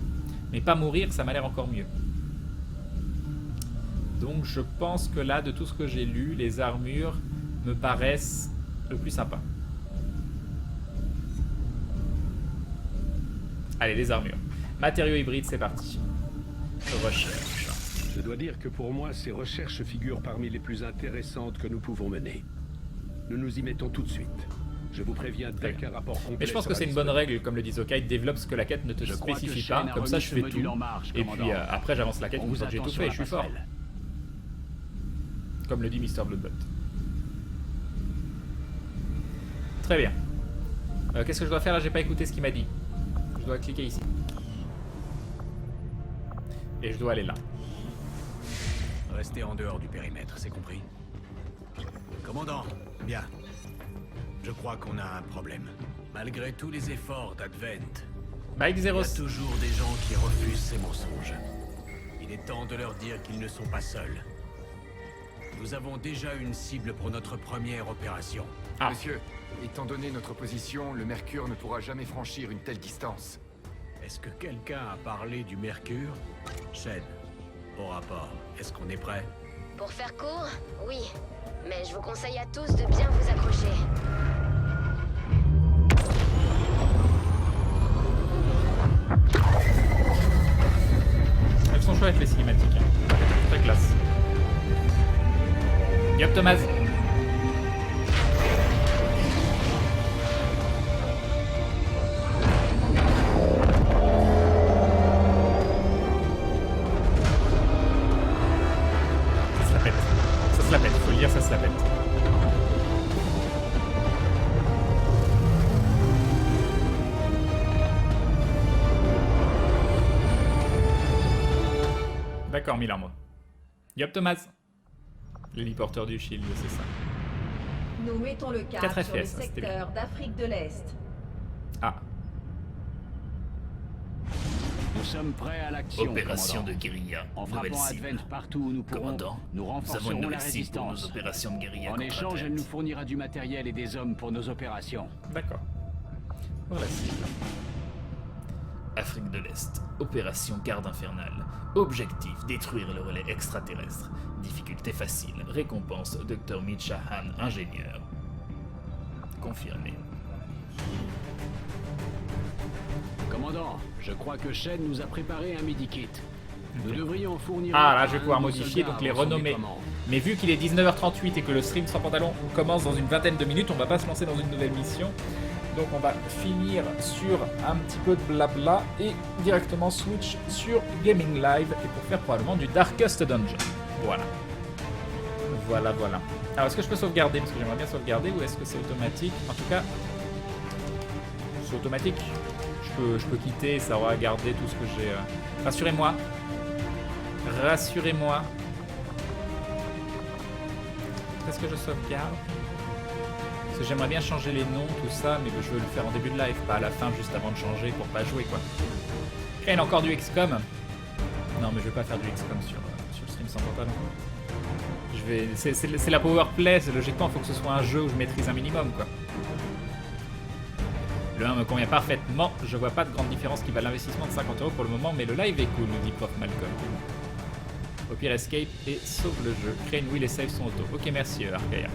Mais pas mourir, ça m'a l'air encore mieux. Donc je pense que là, de tout ce que j'ai lu, les armures me paraissent le plus sympa. Allez, les armures. Matériaux hybrides, c'est parti. Recherche. Je dois dire que pour moi, ces recherches figurent parmi les plus intéressantes que nous pouvons mener. Nous nous y mettons tout de suite. Je vous préviens dès qu'un rapport complet. Mais je pense que c'est une bonne règle, comme le dit Zokai, développe ce que la quête ne te spécifie pas, comme ça je fais tout. Et puis après j'avance la quête une fois que j'ai tout fait et je suis fort. Comme le dit Mr. Bloodbot. Très bien. Qu'est-ce que je dois faire là? J'ai pas écouté ce qu'il m'a dit. Je dois cliquer ici. Et je dois aller là. Restez en dehors du périmètre, c'est compris? Commandant, bien. Je crois qu'on a un problème. Malgré tous les efforts d'Advent, Mike Zeros. il y a toujours des gens qui refusent ces mensonges. Il est temps de leur dire qu'ils ne sont pas seuls. Nous avons déjà une cible pour notre première opération. Ah. Monsieur, étant donné notre position, le Mercure ne pourra jamais franchir une telle distance. Est-ce que quelqu'un a parlé du Mercure? Shen, au rapport, est-ce qu'on est prêt? Pour faire court, oui. Mais je vous conseille à tous de bien vous accrocher. Elles sont chouettes les cinématiques. Hein. Très classe. Yup, Thomas. Ça se la pète, faut le dire, ça se la pète. D'accord, Milan. Yup, Thomas. L'héliporteur du Shield, c'est ça. Nous mettons le cap 4 sur le FPS, c'était secteur d'Afrique de l'Est. Ah. Nous sommes prêts à l'action. Opération commandant. de guérilla. En Nouvelle frappant cible. Advent partout où nous pourrons, Commandant, nous nous avons une renforcerons la nouvelle cible pour nos résistance. opérations de guérilla En contre échange, Advent. elle nous fournira du matériel et des hommes pour nos opérations. D'accord. Voilà, cible. Afrique de l'Est. Opération Garde Infernale. Objectif, détruire le relais extraterrestre. Difficulté facile. Récompense, Dr. Mitchahan, ingénieur. Confirmé. Commandant, je crois que Shen nous a préparé un medikit. Nous devrions en fournir. Ah là, un je vais à pouvoir un de nos modifier, soldats donc les avant son renommer. déploiement. Mais vu qu'il est 19h38 et que le stream sans pantalon commence dans une vingtaine de minutes, on va pas se lancer dans une nouvelle mission. Donc on va finir sur un petit peu de blabla et directement switch sur Gaming Live et pour faire probablement du Darkest Dungeon. Voilà. Voilà, voilà. Alors est-ce que je peux sauvegarder? Parce que j'aimerais bien sauvegarder, ou est-ce que c'est automatique? En tout cas, c'est automatique. Je peux quitter et ça aura gardé tout ce que j'ai... Rassurez-moi. Rassurez-moi. Est-ce que je sauvegarde? Parce que j'aimerais bien changer les noms, tout ça, mais je veux le faire en début de live, pas à la fin, juste avant de changer pour pas jouer, quoi. Et il y a encore du XCOM. Non, mais je vais pas faire du XCOM sur le stream sans pantalon. C'est la powerplay, logiquement, il faut que ce soit un jeu où je maîtrise un minimum, quoi. Le 1 me convient parfaitement, je vois pas de grande différence qui va l'investissement de 50 € pour le moment, mais le live est cool, nous dit Prof Malcolm. Au pire, escape et sauve le jeu. Crée une wheel et save son auto. Ok, merci Arcaia.